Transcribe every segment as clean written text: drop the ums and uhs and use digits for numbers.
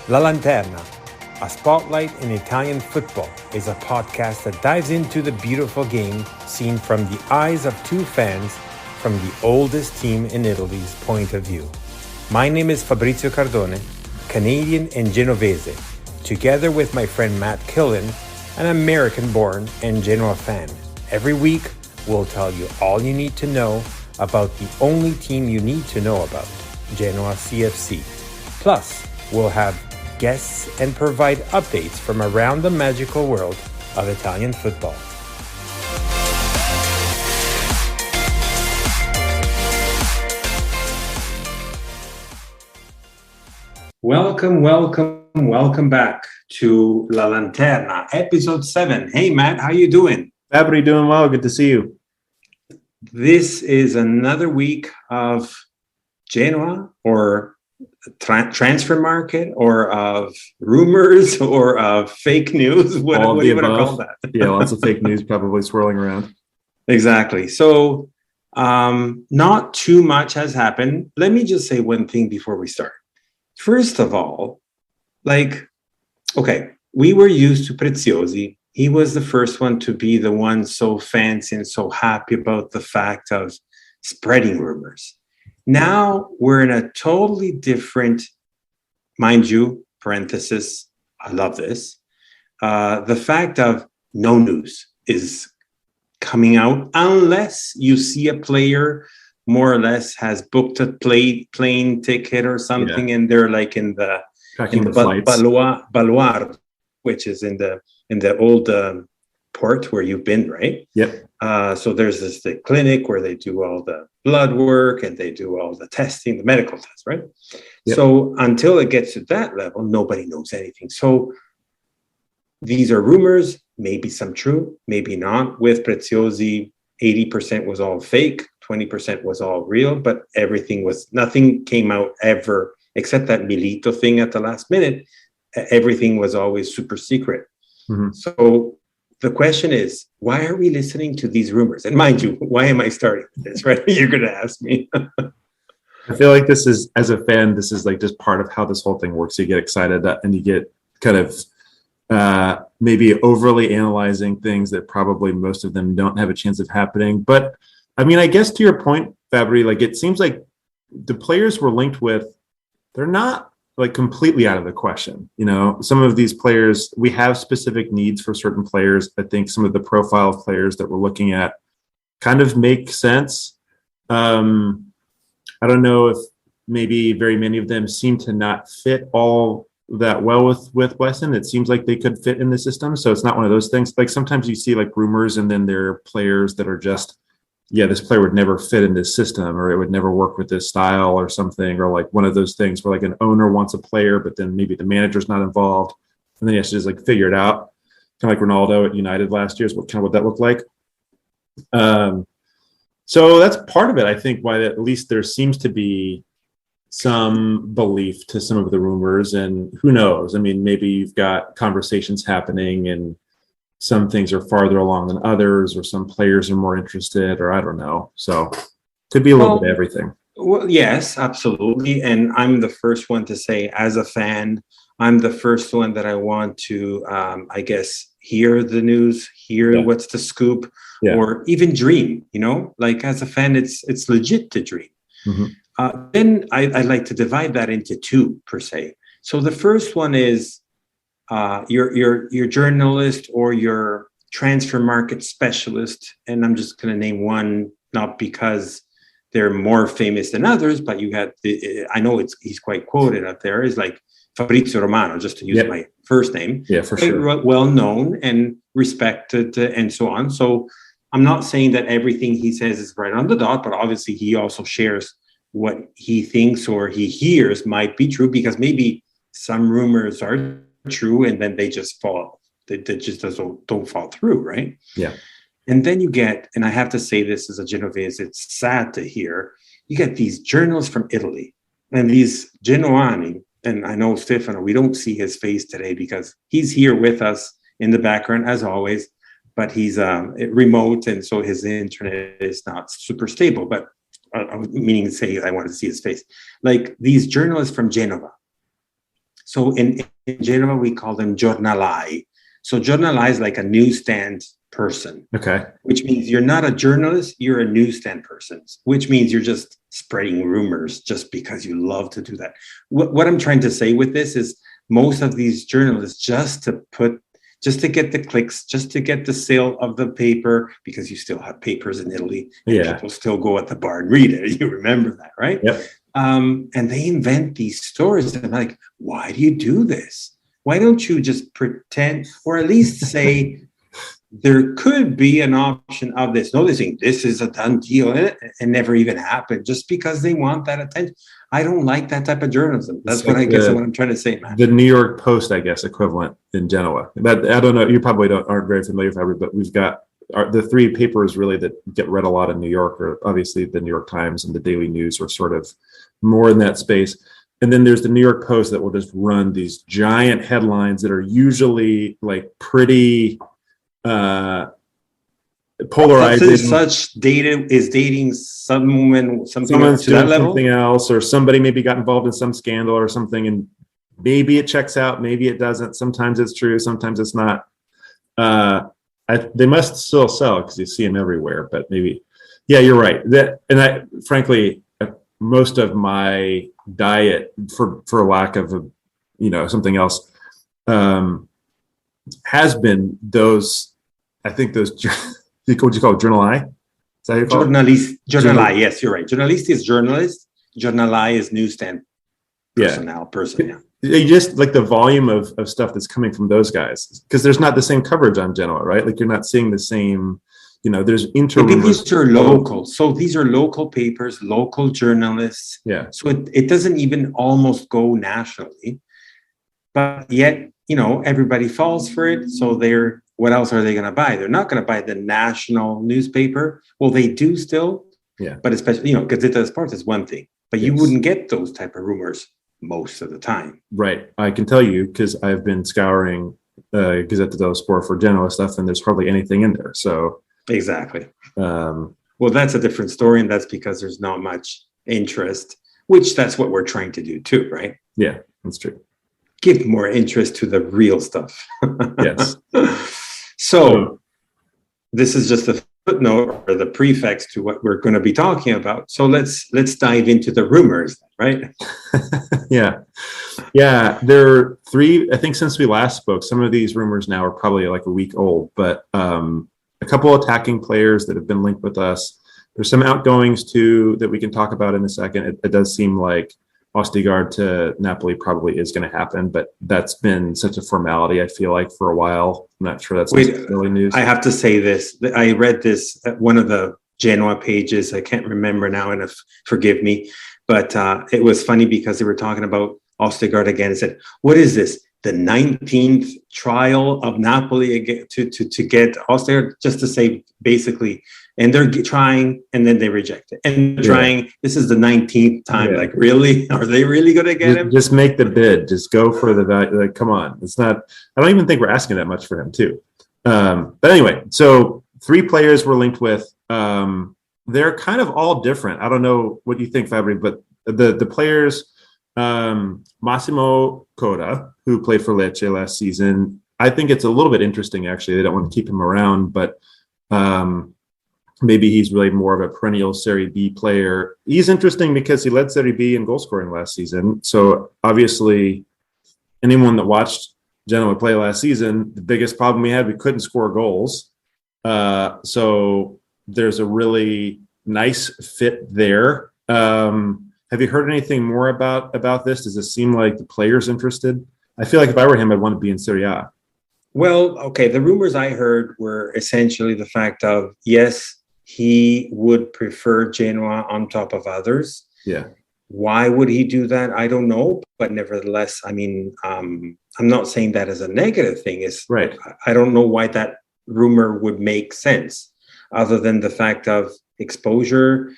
La Lanterna, a spotlight in Italian football, is a podcast that dives into the beautiful game seen from the eyes of two fans from the oldest team in Italy's point of view. My name is Fabrizio Cardone, Canadian and Genovese, together with my friend Matt Killen, an American-born and Genoa fan. Every week, we'll tell you all you need to know about the only team you need to know about, Genoa CFC. Plus, we'll have guests and provide updates from around the magical world of Italian football. Welcome back to La Lanterna, episode 7. Hey, Matt, how you doing? Fabry, doing well. Good to see you. This is another week of Genoa or transfer market or of rumors or of fake news. What do you want to call that? Yeah, lots of fake news probably swirling around. Exactly. So not too much has happened. Let me just say one thing before we start. First of all, we were used to Preziosi. He was the first one to be the one so fancy and so happy about the fact of spreading rumors. Now we're in a totally different, mind you, parenthesis, I love this. The fact of no news is coming out unless you see a player more or less has booked a plane ticket or something, and they're like in the Baluard, which is in the old port where you've been, right? Yep. So there's the clinic where they do all the blood work and they do all the testing, the medical tests, right? Yep. So until it gets to that level, nobody knows anything. So these are rumors, maybe some true, maybe not. With Preziosi, 80% was all fake, 20% was all real, but nothing came out ever, except that Milito thing at the last minute. Everything was always super secret. Mm-hmm. So the question is, why are we listening to these rumors? And mind you, why am I starting this, right? You're going to ask me. I feel like this is, as a fan, this is like just part of how this whole thing works. You get excited and you get kind of maybe overly analyzing things that probably most of them don't have a chance of happening. But I mean, I guess to your point, Fabry, like it seems like the players we're linked with, they're not like completely out of the question. You know, some of these players, we have specific needs for certain players. I think some of the profile of players that we're looking at kind of make sense. I don't know if maybe very many of them seem to not fit all that well with Weston. It seems like they could fit in the system. So it's not one of those things. Like sometimes you see like rumors and then there are players that are just, this player would never fit in this system, or it would never work with this style or something, or like one of those things where like an owner wants a player, but then maybe the manager's not involved. And then he has to just like figure it out. Kind of like Ronaldo at United last year is what that looked like. So that's part of it. I think why at least there seems to be some belief to some of the rumors, and who knows? I mean, maybe you've got conversations happening and some things are farther along than others, or some players are more interested, or I don't know. So could be a little bit of everything. Well, yes, absolutely. And I'm the first one to say, as a fan, I'm the first one that I want to, hear the news, what's the scoop, or even dream, like as a fan, it's legit to dream. Mm-hmm. Then I like to divide that into two per se. So the first one is your journalist or your transfer market specialist, and I'm just going to name one, not because they're more famous than others, but you had I know he's quite quoted out there, is like Fabrizio Romano, just to use my first name. Yeah, for sure. Well known and respected and so on. So I'm not saying that everything he says is right on the dot, but obviously he also shares what he thinks or he hears might be true, because maybe some rumors are true and then they just don't fall through, right? Yeah. And then you get, and I have to say this as a Genovese, it's sad to hear, you get these journalists from Italy and these Genoani, and I know Stefano, we don't see his face today because he's here with us in the background as always, but he's remote, and so his internet is not super stable. But meaning to say, I want to see his face. Like these journalists from Genova So in Genoa, we call them giornalai. So giornalai is like a newsstand person. Okay. Which means you're not a journalist, you're a newsstand person, which means you're just spreading rumors just because you love to do that. What I'm trying to say with this is most of these journalists just to get the clicks, just to get the sale of the paper, because you still have papers in Italy and people still go at the bar and read it. You remember that, right? Yep. And they invent these stories. And I'm like, why do you do this? Why don't you just pretend, or at least say, there could be an option of this. No, they think this is a done deal and never even happened just because they want that attention. I don't like that type of journalism. That's what I'm trying to say, man. The New York Post, I guess, equivalent in Genoa. But I don't know. You probably aren't very familiar with Fabry, but we've got the three papers really that get read a lot in New York are obviously the New York Times and the Daily News are sort of more in that space. And then there's the New York Post that will just run these giant headlines that are usually like pretty polarizing. Such data is dating someone's to that level, something else, or somebody maybe got involved in some scandal or something, and maybe it checks out, maybe it doesn't. Sometimes it's true, sometimes it's not. They must still sell because you see them everywhere. But maybe, yeah, you're right. Frankly, most of my diet, for lack of something else, has been those. I think those, what do you call it, journalai? Is that how you call it? Journalai, yes, you're right. Journalist is journalist. Journalai is newsstand person, yeah. You just like the volume of stuff that's coming from those guys, because there's not the same coverage on Genoa, right? Like you're not seeing the same, there's Maybe these are local. So these are local papers, local journalists. Yeah. So it doesn't even almost go nationally, but yet, everybody falls for it. So what else are they going to buy? They're not going to buy the national newspaper. Well, they do still. Yeah. But especially, Gazzetta Sport is one thing, but you wouldn't get those type of rumors most of the time. Right. I can tell you because I've been scouring Gazzetta dello Sport for Genoa stuff, and there's hardly anything in there. So exactly. Well, that's a different story, and that's because there's not much interest, which that's what we're trying to do too, right? Yeah, that's true. Give more interest to the real stuff. Yes. So this is just a footnote or the prefix to what we're going to be talking about. So let's dive into the rumors, right? Yeah. There are three. I think since we last spoke, some of these rumors now are probably like a week old, but a couple attacking players that have been linked with us. There's some outgoings too that we can talk about in a second. It does seem like Ostigard to Napoli probably is going to happen, but that's been such a formality, I feel like, for a while. I'm not sure that's really news. I have to say this. I read this at one of the Genoa pages. I can't remember now, and forgive me. But it was funny because they were talking about Ostigard again and said, what is this? The 19th trial of Napoli again to get Ostigard, just to say basically, and they're trying, and then they reject it. And they're trying, this is the 19th time. Like, really? Are they really going to get him? Just make the bid. Just go for the value. Like, come on. It's not, I don't even think we're asking that much for him, too. But anyway, so three players we're linked with. They're kind of all different. I don't know what you think, Fabry, but the players, Massimo Coda, who played for Lecce last season, I think it's a little bit interesting, actually. They don't want to keep him around, but maybe he's really more of a perennial Serie B player. He's interesting because he led Serie B in goal scoring last season. So obviously, anyone that watched Genoa play last season, the biggest problem we had, we couldn't score goals. So there's a really nice fit there. Have you heard anything more about this? Does it seem like the player's interested? I feel like if I were him, I'd want to be in Serie A. Well, okay. The rumors I heard were essentially the fact of, yes, he would prefer Genoa on top of others. Yeah. Why would he do that? I don't know. But nevertheless, I mean, I'm not saying that as a negative thing. Right. I don't know why that rumor would make sense other than the fact of exposure,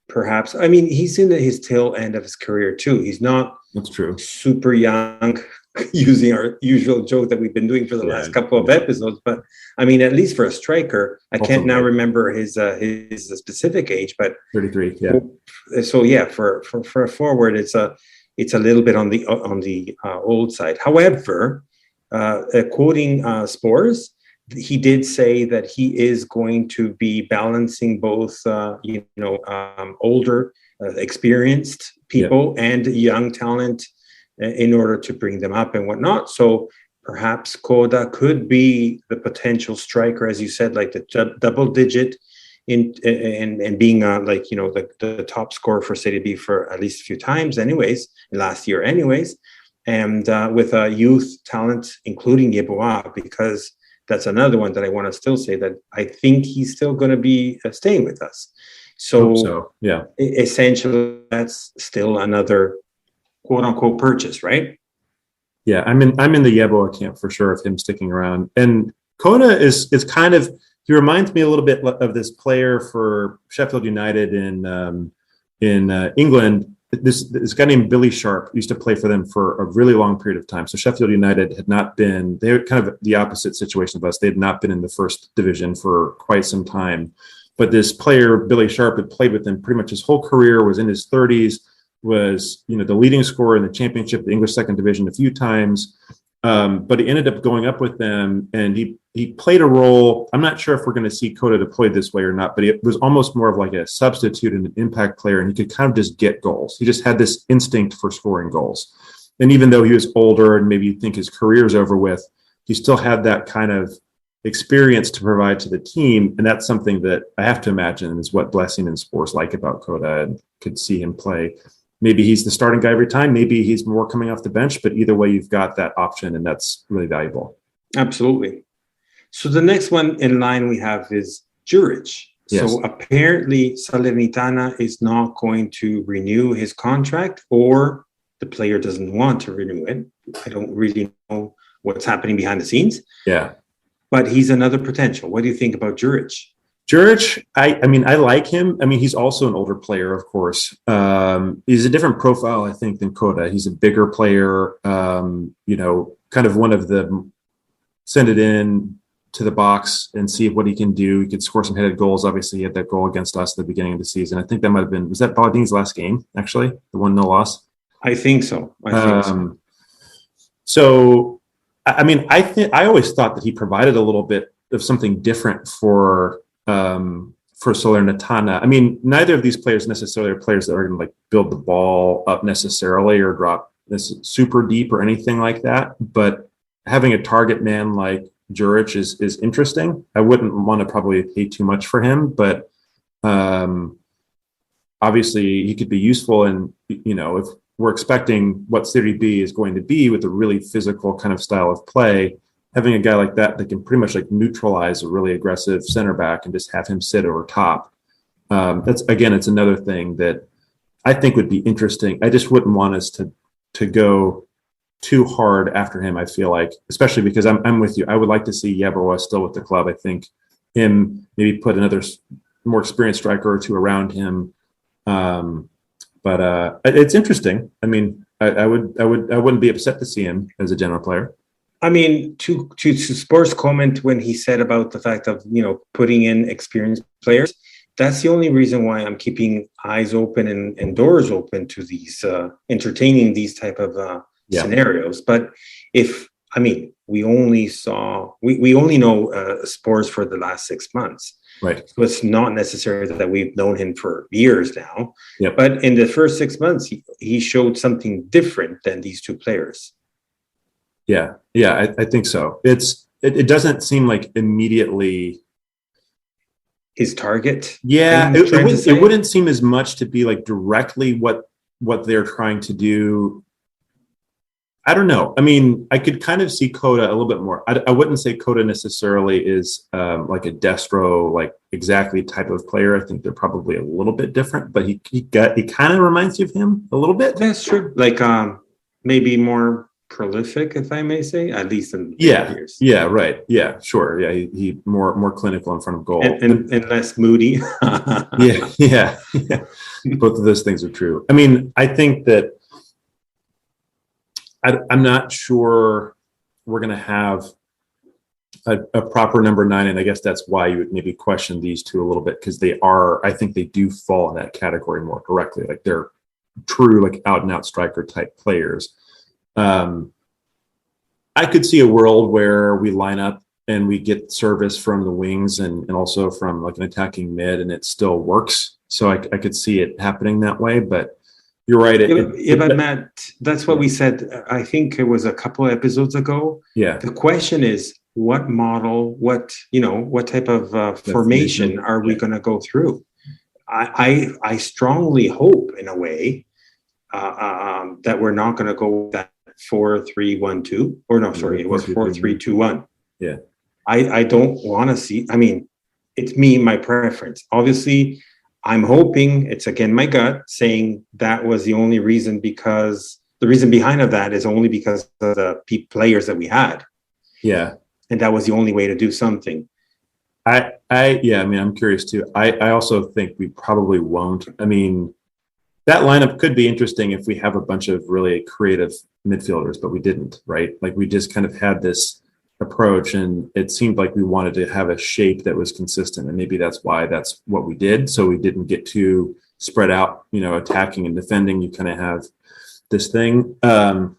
perhaps. I mean, he's in his tail end of his career too. He's not That's true. super young, using our usual joke that we've been doing for the last couple of episodes. But I mean, at least for a striker, I can't now remember his specific age, but 33. Yeah. So yeah, for a forward, it's a little bit on the old side. However, quoting Spores, he did say that he is going to be balancing both, older, experienced people and young talent in order to bring them up and whatnot. So perhaps Coda could be the potential striker, as you said, like the double digit and being the top scorer for Serie B for at least a few times, anyways, last year, anyways, and with a youth talent, including Yeboah, because that's another one that I want to still say that I think he's still going to be staying with us. So yeah, essentially, that's still another quote unquote purchase, right? Yeah, I'm in the Yeboah camp for sure of him sticking around. And Kona is kind of, he reminds me a little bit of this player for Sheffield United in England. This guy named Billy Sharp used to play for them for a really long period of time. So Sheffield United had not been, they were kind of the opposite situation of us. They had not been in the first division for quite some time. But this player, Billy Sharp, had played with them pretty much his whole career, was in his 30s, was the leading scorer in the championship, the English second division, a few times. But he ended up going up with them, and he played a role. I'm not sure if we're going to see Coda deployed this way or not, but it was almost more of like a substitute and an impact player, and he could kind of just get goals. He just had this instinct for scoring goals. And even though he was older and maybe you think his career's over with, he still had that kind of experience to provide to the team. And that's something that I have to imagine is what Blessing and Spores like about Coda, and could see him play. Maybe he's the starting guy every time. Maybe he's more coming off the bench, but either way, you've got that option, and that's really valuable. Absolutely. So the next one in line we have is Juric. Yes. So apparently Salernitana is not going to renew his contract, or the player doesn't want to renew it. I don't really know what's happening behind the scenes. Yeah. But he's another potential. What do you think about Juric? Juric, I mean, I like him. I mean, he's also an older player, of course. He's a different profile, I think, than Coda. He's a bigger player, kind of one of the send it in to the box and see what he can do. He could score some headed goals. Obviously, he had that goal against us at the beginning of the season. I think that might have been, was that Baldini's last game, actually? The 1-0 loss? I think so. So, I mean, I always thought that he provided a little bit of something different for Salernitana. I mean, neither of these players necessarily are players that are going to like build the ball up necessarily or drop this super deep or anything like that. But having a target man like Juric is interesting. I wouldn't want to probably pay too much for him, but obviously he could be useful. And if we're expecting what Serie B is going to be with a really physical kind of style of play, having a guy like that can pretty much like neutralize a really aggressive center back and just have him sit over top. It's another thing that I think would be interesting. I just wouldn't want us to go too hard after him, I feel like, especially because I'm with you. I would like to see Yeboah still with the club. I think him, maybe put another more experienced striker or two around him. But it's interesting. I mean, I wouldn't be upset to see him as a Genoa player. I mean, to Spurs' comment when he said about the fact of, putting in experienced players, that's the only reason why I'm keeping eyes open and doors open to these, entertaining these type of scenarios. But we only know Spurs for the last 6 months. Right. So it's not necessary that we've known him for years now. Yep. But in the first 6 months, he showed something different than these two players. Yeah, I think so. It doesn't seem like immediately his target. Yeah, it wouldn't seem as much to be like directly what they're trying to do. I don't know. I mean, I could kind of see Coda a little bit more. I wouldn't say Coda necessarily is like a Destro, like exactly type of player. I think they're probably a little bit different, but he kind of reminds you of him a little bit. That's true. Like maybe more prolific, if I may say, at least in years. Yeah, right. Yeah, sure. Yeah, he more clinical in front of goal and less moody. yeah. Both of those things are true. I mean, I think that I'm not sure we're going to have a proper number 9, and I guess that's why you would maybe question these two a little bit, because I think they do fall in that category more directly. Like they're true like out and out striker type players. I could see a world where we line up and we get service from the wings and also from like an attacking mid, and it still works. So I could see it happening that way, but you're right. But Matt, that's what we said. I think it was a couple of episodes ago. Yeah. The question is, what model, what type of formation are we going to go through? I strongly hope, in a way, that we're not going to go with that 4-3-1-2, or no, sorry, it was 4-3-2-1. Yeah. I don't want to see. I mean, it's my preference. Obviously, I'm hoping it's again my gut saying that was the only reason, because the reason behind of that is only because of the players that we had. Yeah. And that was the only way to do something. I mean, I'm curious too. I also think we probably won't. I mean, that lineup could be interesting if we have a bunch of really creative midfielders, but we didn't, right? Like we just kind of had this approach, and it seemed like we wanted to have a shape that was consistent, and maybe that's why that's what we did. So we didn't get too spread out, attacking and defending. You kind of have this thing. So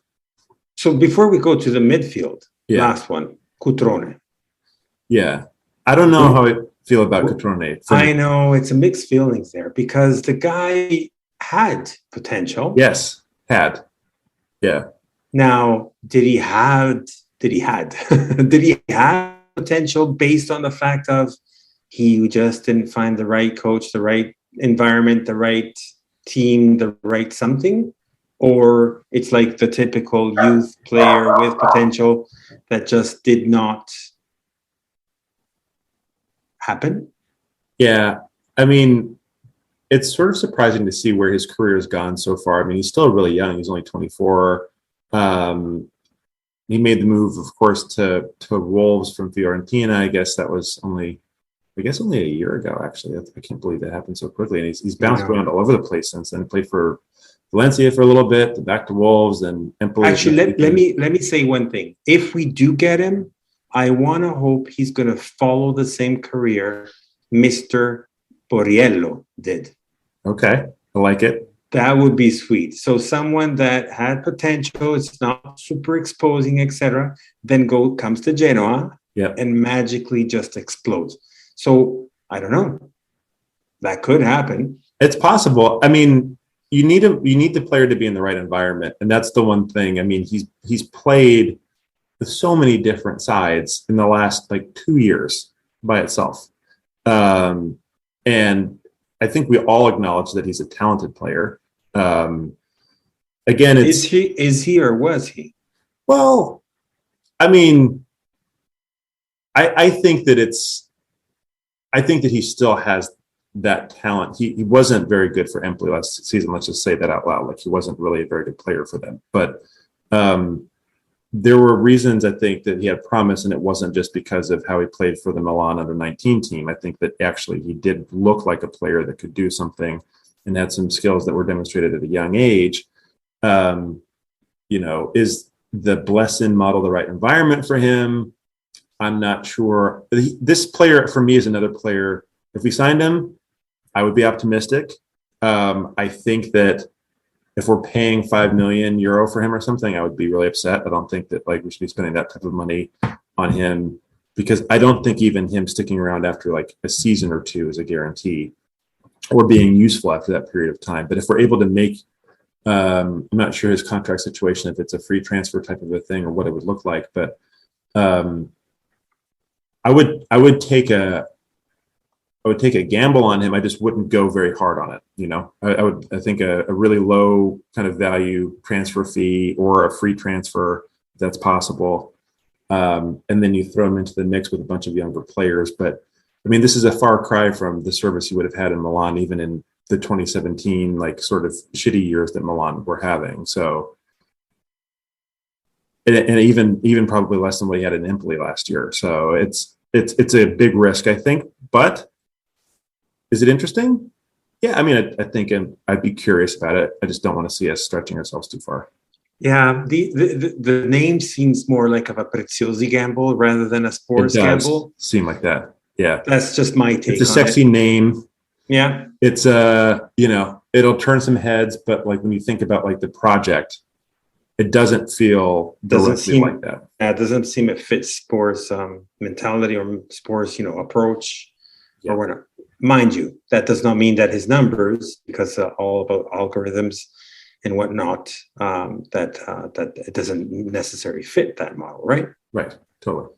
before we go to the midfield, last one, Cutrone. Yeah. I don't know how I feel about Cutrone. I know it's a mixed feelings there, because the guy had potential. Yes, had. Yeah. Now, did he have potential based on the fact of he just didn't find the right coach, the right environment, the right team, the right something? Or it's like the typical youth player with potential that just did not happen? Yeah. I mean, it's sort of surprising to see where his career has gone so far. I mean, he's still really young. He's only 24. He made the move, of course, to Wolves from Fiorentina. I guess that was only a year ago, actually. I can't believe that happened so quickly. And he's bounced around all over the place since then. Played for Valencia for a little bit, back to Wolves, and Empoli. Actually, let me say one thing. If we do get him, I want to hope he's going to follow the same career Mr. Borriello did. Okay, I like it. That would be sweet. So someone that had potential, it's not super exposing, etc., then comes to Genoa and magically just explodes. So I don't know. That could happen. It's possible. I mean, you need the player to be in the right environment, and that's the one thing. I mean, he's played with so many different sides in the last 2 years by itself, and I think we all acknowledge that he's a talented player. Again, is he or was he? Well, I mean, I think that he still has that talent. He wasn't very good for Empoli last season. Let's just say that out loud. Like, he wasn't really a very good player for them. But there were reasons, I think, that he had promise, and it wasn't just because of how he played for the Milan under-19 team. I think that actually he did look like a player that could do something and had some skills that were demonstrated at a young age. Is the Blessin model the right environment for him? I'm not sure. This player, for me, is another player. If we signed him, I would be optimistic. I think that if we're paying €5 million for him or something, I would be really upset. I don't think that we should be spending that type of money on him, because I don't think even him sticking around after a season or two is a guarantee, or being useful after that period of time. But if we're able to make, I'm not sure his contract situation, if it's a free transfer type of a thing or what it would look like, but I would take a gamble on him. I just wouldn't go very hard on it. I think a really low kind of value transfer fee or a free transfer, if that's possible. And then you throw him into the mix with a bunch of younger players. But I mean, this is a far cry from the service he would have had in Milan, even in the 2017, sort of shitty years that Milan were having. So, and even probably less than what he had in Empoli last year. So it's a big risk, I think, but is it interesting? Yeah, I mean, I think I'd be curious about it. I just don't want to see us stretching ourselves too far. Yeah, the name seems more like of a Preziosi gamble rather than a sports gamble. Seem like that. Yeah, that's just my take. It's a sexy name. Yeah, it's it'll turn some heads, but like when you think about like the project, it doesn't feel directly like that. It doesn't seem it fits Spore's mentality or Spore's, approach or whatnot. Mind you, that does not mean that his numbers, because all about algorithms and whatnot, that it doesn't necessarily fit that model, right? Right, totally.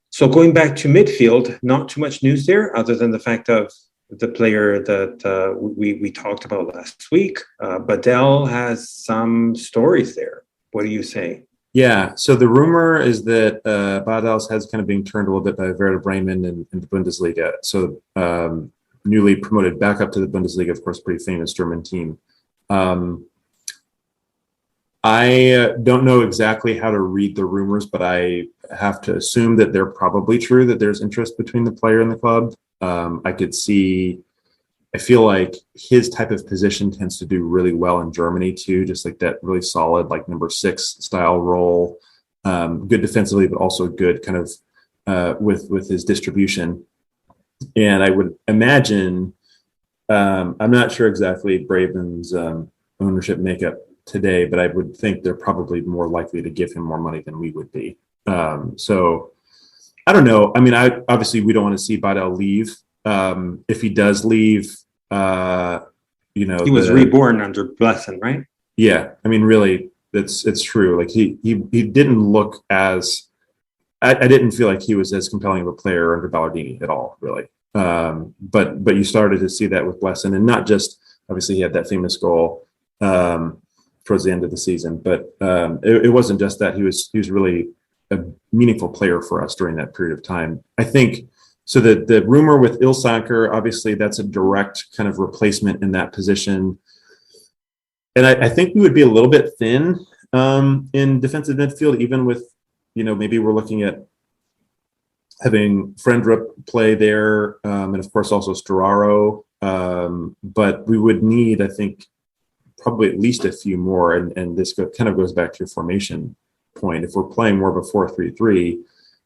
So going back to midfield, not too much news there, other than the fact of the player that we talked about last week. Badell has some stories there. What do you say? Yeah, so the rumor is that Badell's head's kind of being turned a little bit by Werder Bremen in the Bundesliga. So newly promoted back up to the Bundesliga, of course, pretty famous German team. I don't know exactly how to read the rumors, but I have to assume that they're probably true, that there's interest between the player and the club. I feel like his type of position tends to do really well in Germany too, just like that really solid, like number 6 style role, good defensively, but also good kind of with his distribution. And I would imagine, I'm not sure exactly Braven's ownership makeup today, but I would think they're probably more likely to give him more money than we would be. So I don't know. I mean, obviously we don't want to see Badell leave. If he does leave, he was reborn under Blessin, right? Yeah, I mean, really, it's true. Like he didn't look as. I didn't feel like he was as compelling of a player under Ballardini at all, really. But you started to see that with Blessin, and not just obviously he had that famous goal towards the end of the season, but it wasn't just that. He was really a meaningful player for us during that period of time. I think. So the rumor with Ilsanker, obviously that's a direct kind of replacement in that position. And I think we would be a little bit thin in defensive midfield, even with, maybe we're looking at having Frendrup play there, and of course also Storaro. But we would need, I think, probably at least a few more. And this kind of goes back to your formation point. If we're playing more of a 4-3-3,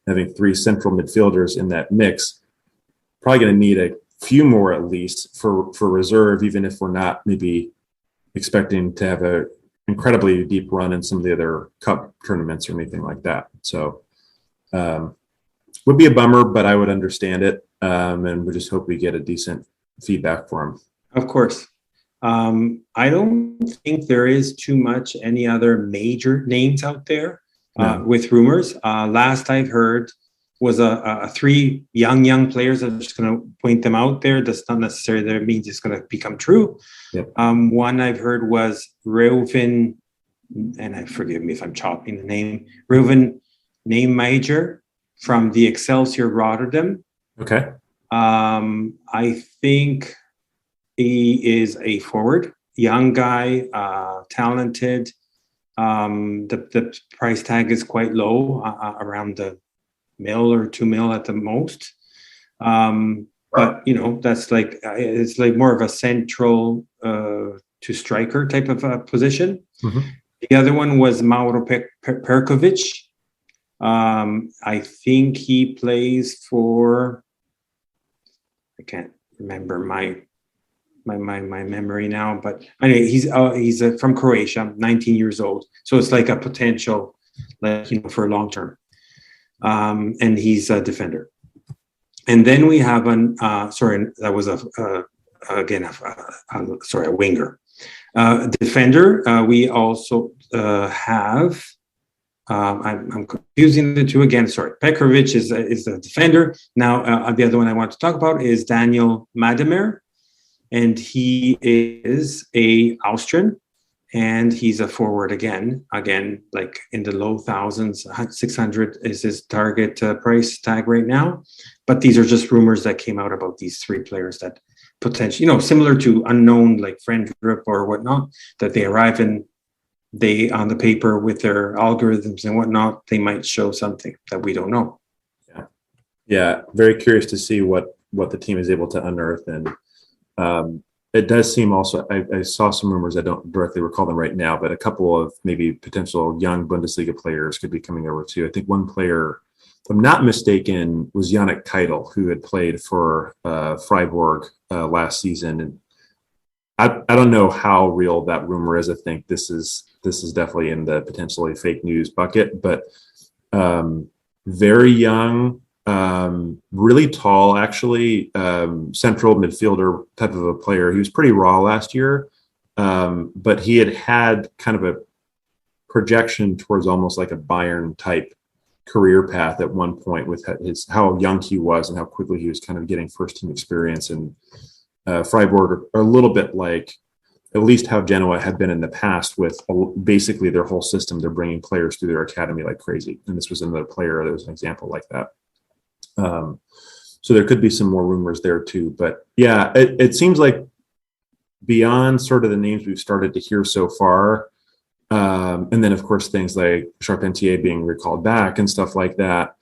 having 3 central midfielders in that mix, probably going to need a few more at least for reserve, even if we're not maybe expecting to have a incredibly deep run in some of the other cup tournaments or anything like that. So would be a bummer, but I would understand it. And we just hope we get a decent feedback for him. Of course. I don't think there is too much any other major names out there. With rumors. Last I've heard was a 3 young players. I'm just going to point them out there. That's not necessarily that it means it's going to become true. Yep. One I've heard was Reuven, and forgive me if I'm chopping the name, Reuven Nijmeijer from the Excelsior Rotterdam. Okay. I think he is a forward, young guy, talented. The price tag is quite low, around the $1 or $2 million at the most. But that's like it's like more of a central to striker type of position. Mm-hmm. The other one was Mauro Perkovic. I think he plays for. I can't remember my memory now, but anyway, he's from Croatia, 19 years old. So it's like a potential, for long term. And he's a defender. And then we have that was a winger. Defender. We also have. I'm confusing the two again. Sorry, Pekovic is the defender. Now the other one I want to talk about is Daniel Madamer. And he is a Austrian, and he's a forward again, like in the low thousands. 600 is his target price tag right now. But these are just rumors that came out about these 3 players that potentially, similar to unknown like Frendrup or whatnot, that they arrive and they on the paper with their algorithms and whatnot, they might show something that we don't know. Yeah. Very curious to see what the team is able to unearth. And it does seem also, I saw some rumors, I don't directly recall them right now, but a couple of maybe potential young Bundesliga players could be coming over too. I think one player, if I'm not mistaken, was Yannick Keitel, who had played for Freiburg last season. And I don't know how real that rumor is. I think this is definitely in the potentially fake news bucket, but very young, really tall, actually, central midfielder type of a player. He was pretty raw last year, but he had kind of a projection towards almost like a Bayern type career path at one point with his how young he was and how quickly he was kind of getting first team experience. And Freiburg are a little bit like at least how Genoa had been in the past with basically their whole system. They're bringing players through their academy like crazy. And this was another player that was an example like that. So there could be some more rumors there too. But yeah, it seems like beyond sort of the names we've started to hear so far, and then of course things like Charpentier being recalled back and stuff like that,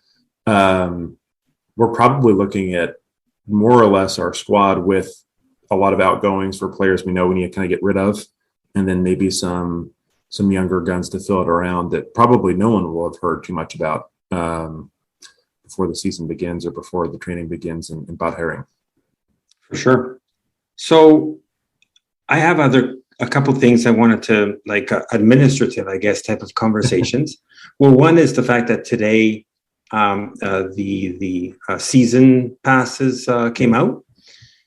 we're probably looking at more or less our squad with a lot of outgoings for players we know we need to kind of get rid of, and then maybe some younger guns to fill it around that probably no one will have heard too much about before the season begins or before the training begins in Bad Herring. For sure. So I have a couple things I wanted to administrative, I guess, type of conversations. Well, one is the fact that today the season passes came out.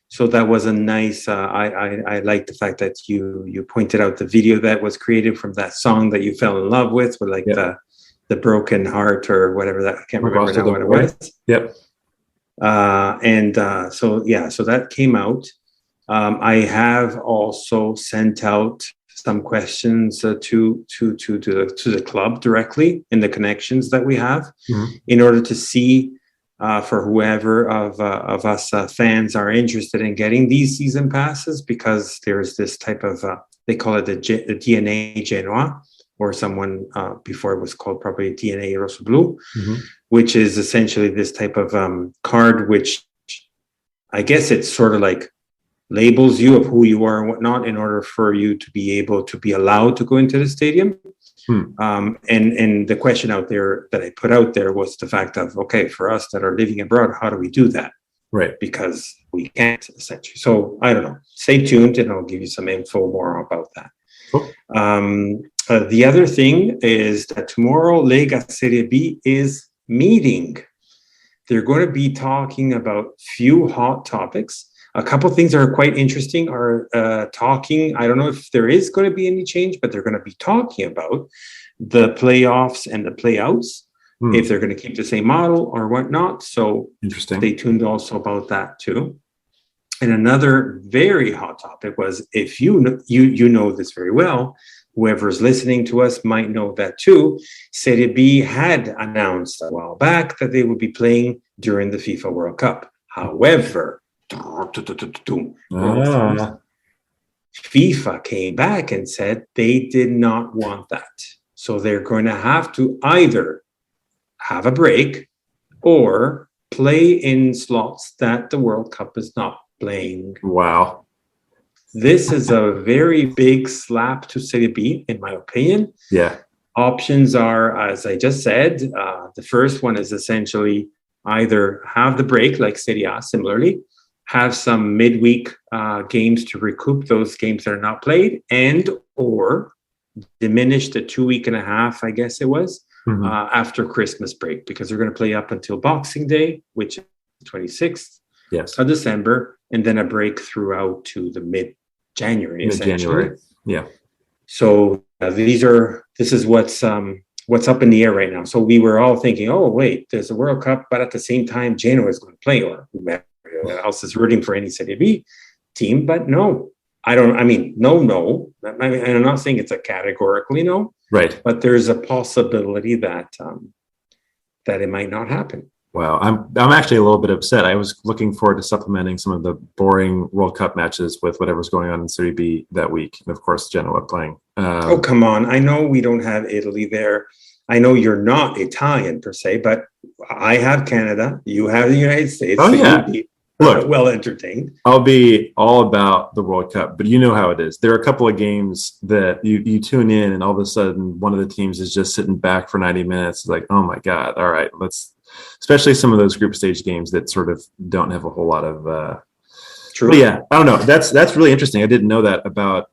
So that was a nice, I like the fact that you pointed out the video that was created from that song that you fell in love with the broken heart or whatever that, I can't remember now what it was. Yep. So that came out. I have also sent out some questions to the club directly in the connections that we have, in order to see for whoever of us fans are interested in getting these season passes, because there's this type of they call it the DNA Genoa, or someone before it was called probably DNA Rosso Blu, which is essentially this type of card, which I guess it's sort of like labels you of who you are and whatnot in order for you to be able to be allowed to go into the stadium. And the question out there that I put out there was the fact of, okay, for us that are living abroad, how do we do that? Right. Because we can't, essentially. So I don't know. Stay tuned and I'll give you some info more about that. Cool. The other thing is that tomorrow Lega Serie B is meeting. They're going to be talking about few hot topics. A couple of things that are quite interesting are talking. I don't know if there is going to be any change, but they're going to be talking about the playoffs and the playouts, if they're going to keep the same model or whatnot. So interesting. Stay tuned also about that too. And another very hot topic was, if you know this very well, whoever's listening to us might know that too. Serie B had announced a while back that they would be playing during the FIFA World Cup. However, FIFA came back and said they did not want that. So they're going to have to either have a break or play in slots that the World Cup is not playing. Wow. This is a very big slap to Serie B, in my opinion. Yeah. Options are, as I just said, the first one is essentially either have the break like Serie A, similarly, have some midweek games to recoup those games that are not played, and or diminish the 2 week and a half, I guess it was, after Christmas break, because they're going to play up until Boxing Day, which is 26th of December, and then a break throughout to the mid-January, essentially. Yeah. So this is what's up in the air right now. So we were all thinking, oh, wait, there's a World Cup, but at the same time, Genoa is going to play, or whoever else is rooting for any Serie B team. But no, no. I mean, I'm not saying it's a categorically no, right? But there's a possibility that it might not happen. Wow, I'm actually a little bit upset. I was looking forward to supplementing some of the boring World Cup matches with whatever's going on in Serie B that week, and of course Genoa playing. Oh, come on! I know we don't have Italy there. I know you're not Italian per se, but I have Canada. You have the United States. Oh, yeah. Look, well entertained. I'll be all about the World Cup, but you know how it is. There are a couple of games that you tune in, and all of a sudden one of the teams is just sitting back for 90 minutes. It's like, oh my God, all right, especially some of those group stage games that sort of don't have a whole lot of True. But yeah, I don't know. That's really interesting. I didn't know that about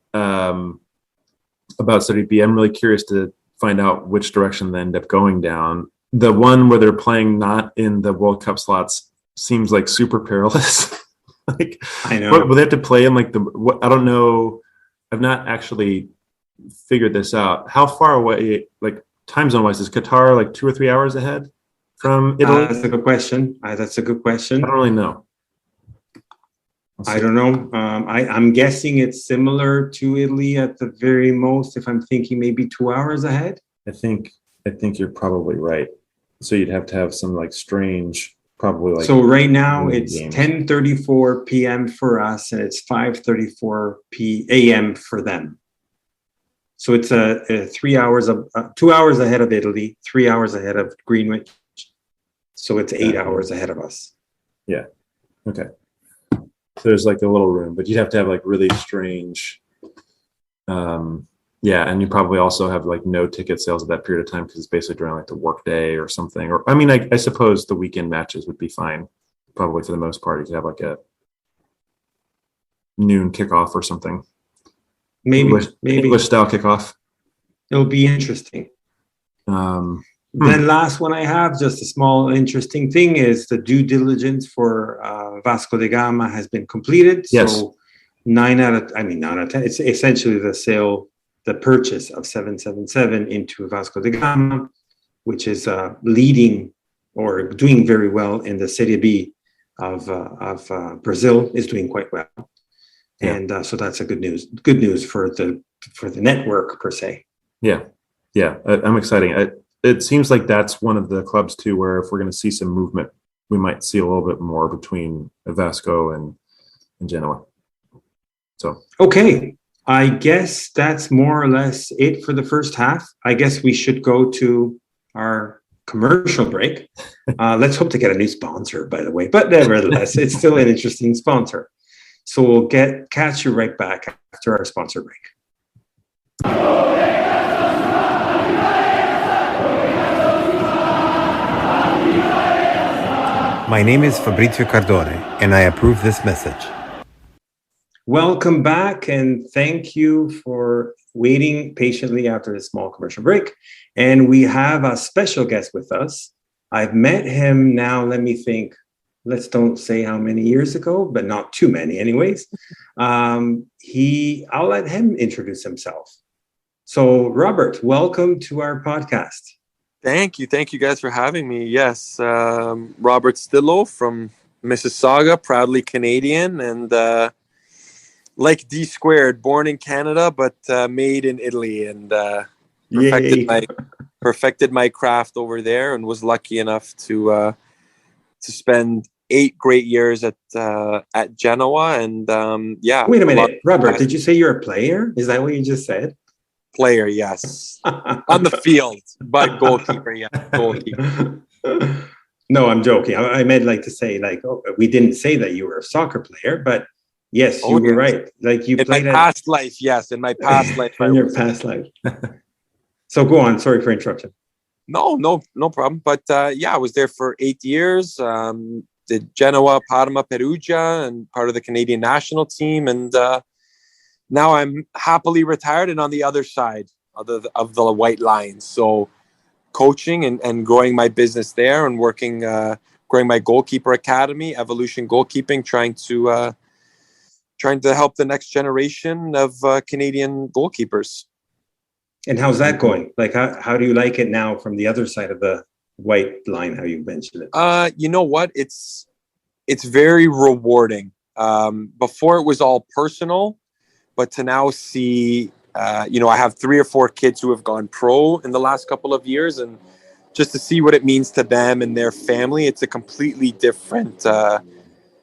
Serie B. I'm really curious to find out which direction they end up going down. The one where they're playing not in the World Cup slots seems like super perilous. Like, I know. Will they have to play in like I don't know. I've not actually figured this out. How far away, like time zone wise, is Qatar like 2 or 3 hours ahead from Italy? That's a good question. That's a good question. I don't really know. I don't know. I'm guessing it's similar to Italy at the very most. If I'm thinking maybe 2 hours ahead. I think you're probably right. So you'd have to have some like strange, probably like. So right now it's games. 10:34 p.m. for us, and it's 5:34 a.m. for them. So it's a 3 hours of 2 hours ahead of Italy, 3 hours ahead of Greenwich. So it's 8 hours ahead of us. Yeah. Okay. So there's like a little room, but you'd have to have like really strange. Yeah, and you probably also have like no ticket sales at that period of time because it's basically during like the work day or something. Or I mean, I suppose the weekend matches would be fine. Probably for the most part, you could have like a noon kickoff or something. Maybe English style kickoff. It'll be interesting. Then last one I have, just a small interesting thing, is the due diligence for Vasco da Gama has been completed. Yes. So 9 out of 10. It's essentially the purchase of 777 into Vasco da Gama, which is leading or doing very well in the Serie B of Brazil, is doing quite well. Yeah. And so that's a good news for the network per se. Yeah. I'm excited. It seems like that's one of the clubs too, where if we're going to see some movement, we might see a little bit more between Vasco and Genoa. So okay, I guess that's more or less it for the first half. I guess we should go to our commercial break. Let's hope to get a new sponsor, by the way. But nevertheless, it's still an interesting sponsor. So we'll catch you right back after our sponsor break. My name is Fabrizio Cardone, and I approve this message. Welcome back, and thank you for waiting patiently after this small commercial break. And we have a special guest with us. I've met him now, let me think. Let's don't say how many years ago, but not too many anyways. I'll let him introduce himself. So Robert, welcome to our podcast. Thank you guys for having me. Yes, Robert Stillo from Mississauga, proudly Canadian, and like D squared, born in Canada, but made in Italy, and perfected my craft over there, and was lucky enough to spend 8 great years at Genoa, and Wait a minute, Robert, did you say you're a player? Is that what you just said? Player, yes. On the field, but goalkeeper, yeah. Goalkeeper. No, I'm joking. I meant like to say, like, we didn't say that you were a soccer player, but yes, you were right. Like you played in my past life, yes. In my past life. In your past life. So go on. Sorry for interruption. No problem. But I was there for 8 years. Did Genoa, Parma, Perugia, and part of the Canadian national team, and now I'm happily retired and on the other side of the white line. So coaching and growing my business there, and working, growing my goalkeeper academy, Evolution Goalkeeping, trying to help the next generation of Canadian goalkeepers. And how's that going? Like, how do you like it now from the other side of the white line, how you mentioned it? You know what? It's very rewarding. Before it was all personal, but to now see, I have 3 or 4 kids who have gone pro in the last couple of years, and just to see what it means to them and their family, it's a completely different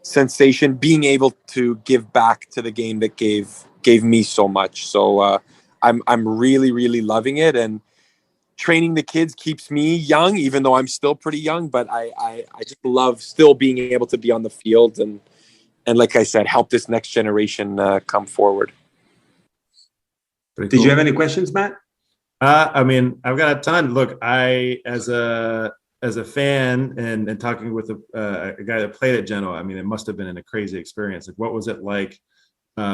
sensation, being able to give back to the game that gave me so much. So I'm really, really loving it, and training the kids keeps me young, even though I'm still pretty young, but I just love still being able to be on the field and like I said, help this next generation come forward. Did you have any questions, Matt? I mean, I've got a ton. Look, as a as a fan and talking with a guy that played at Genoa, I mean, it must have been a crazy experience. Like, what was it like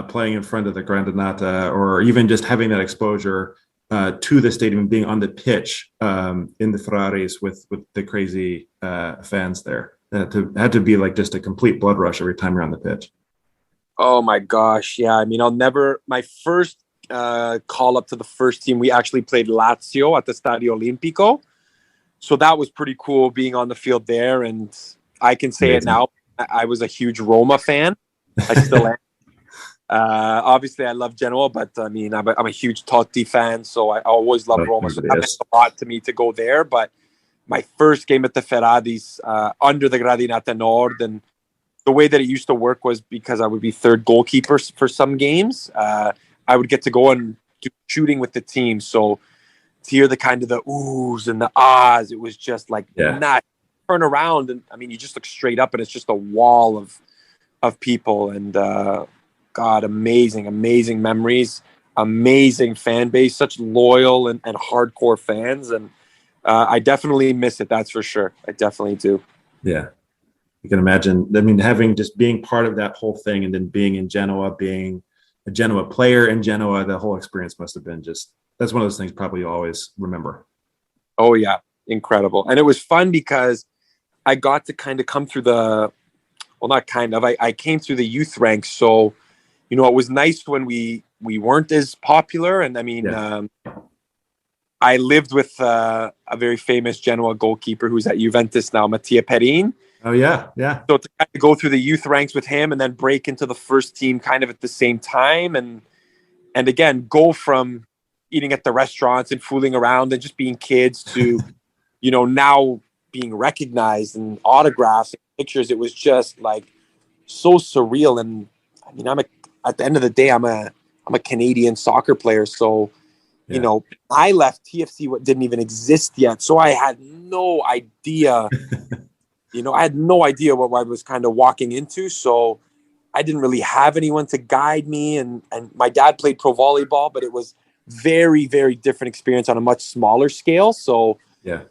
playing in front of the Grandinata, or even just having that exposure to the stadium and being on the pitch in the Ferraris with the crazy fans there? Had to be like just a complete blood rush every time you're on the pitch. Oh my gosh. Yeah. I mean, my first call up to the first team, we actually played Lazio at the Stadio Olimpico. So that was pretty cool being on the field there. And I can say it now. I was a huge Roma fan. I still am. Obviously, I love Genoa, but I mean, I'm a huge Totti fan, so I always love Roma. So that meant a lot to me to go there. But my first game at the Ferraris under the Gradinata Nord, and the way that it used to work was because I would be third goalkeeper for some games. I would get to go and do shooting with the team. So to hear the kind of the oohs and the ahs, it was just like not turn around, and I mean, you just look straight up, and it's just a wall of people. And God, amazing memories, amazing fan base, such loyal and hardcore fans, and I definitely miss it. That's for sure. I definitely do. Yeah, you can imagine. I mean, being part of that whole thing, and then being in Genoa, being a Genoa player in Genoa, the whole experience must have been that's one of those things probably you always remember. Oh yeah, incredible. And it was fun because I got to kind of come through I came through the youth ranks. So, it was nice when we weren't as popular. And I mean, I lived with a very famous Genoa goalkeeper who's at Juventus now, Mattia Perin. Oh yeah. Yeah. So to kind of go through the youth ranks with him and then break into the first team kind of at the same time. And again, go from eating at the restaurants and fooling around and just being kids to, now being recognized and autographs and pictures. It was just like so surreal. And I mean, at the end of the day, I'm a Canadian soccer player. So, I left TFC, didn't even exist yet. So I had no idea, I had no idea what I was kind of walking into. So I didn't really have anyone to guide me. And my dad played pro volleyball, but it was very, very different experience on a much smaller scale. So it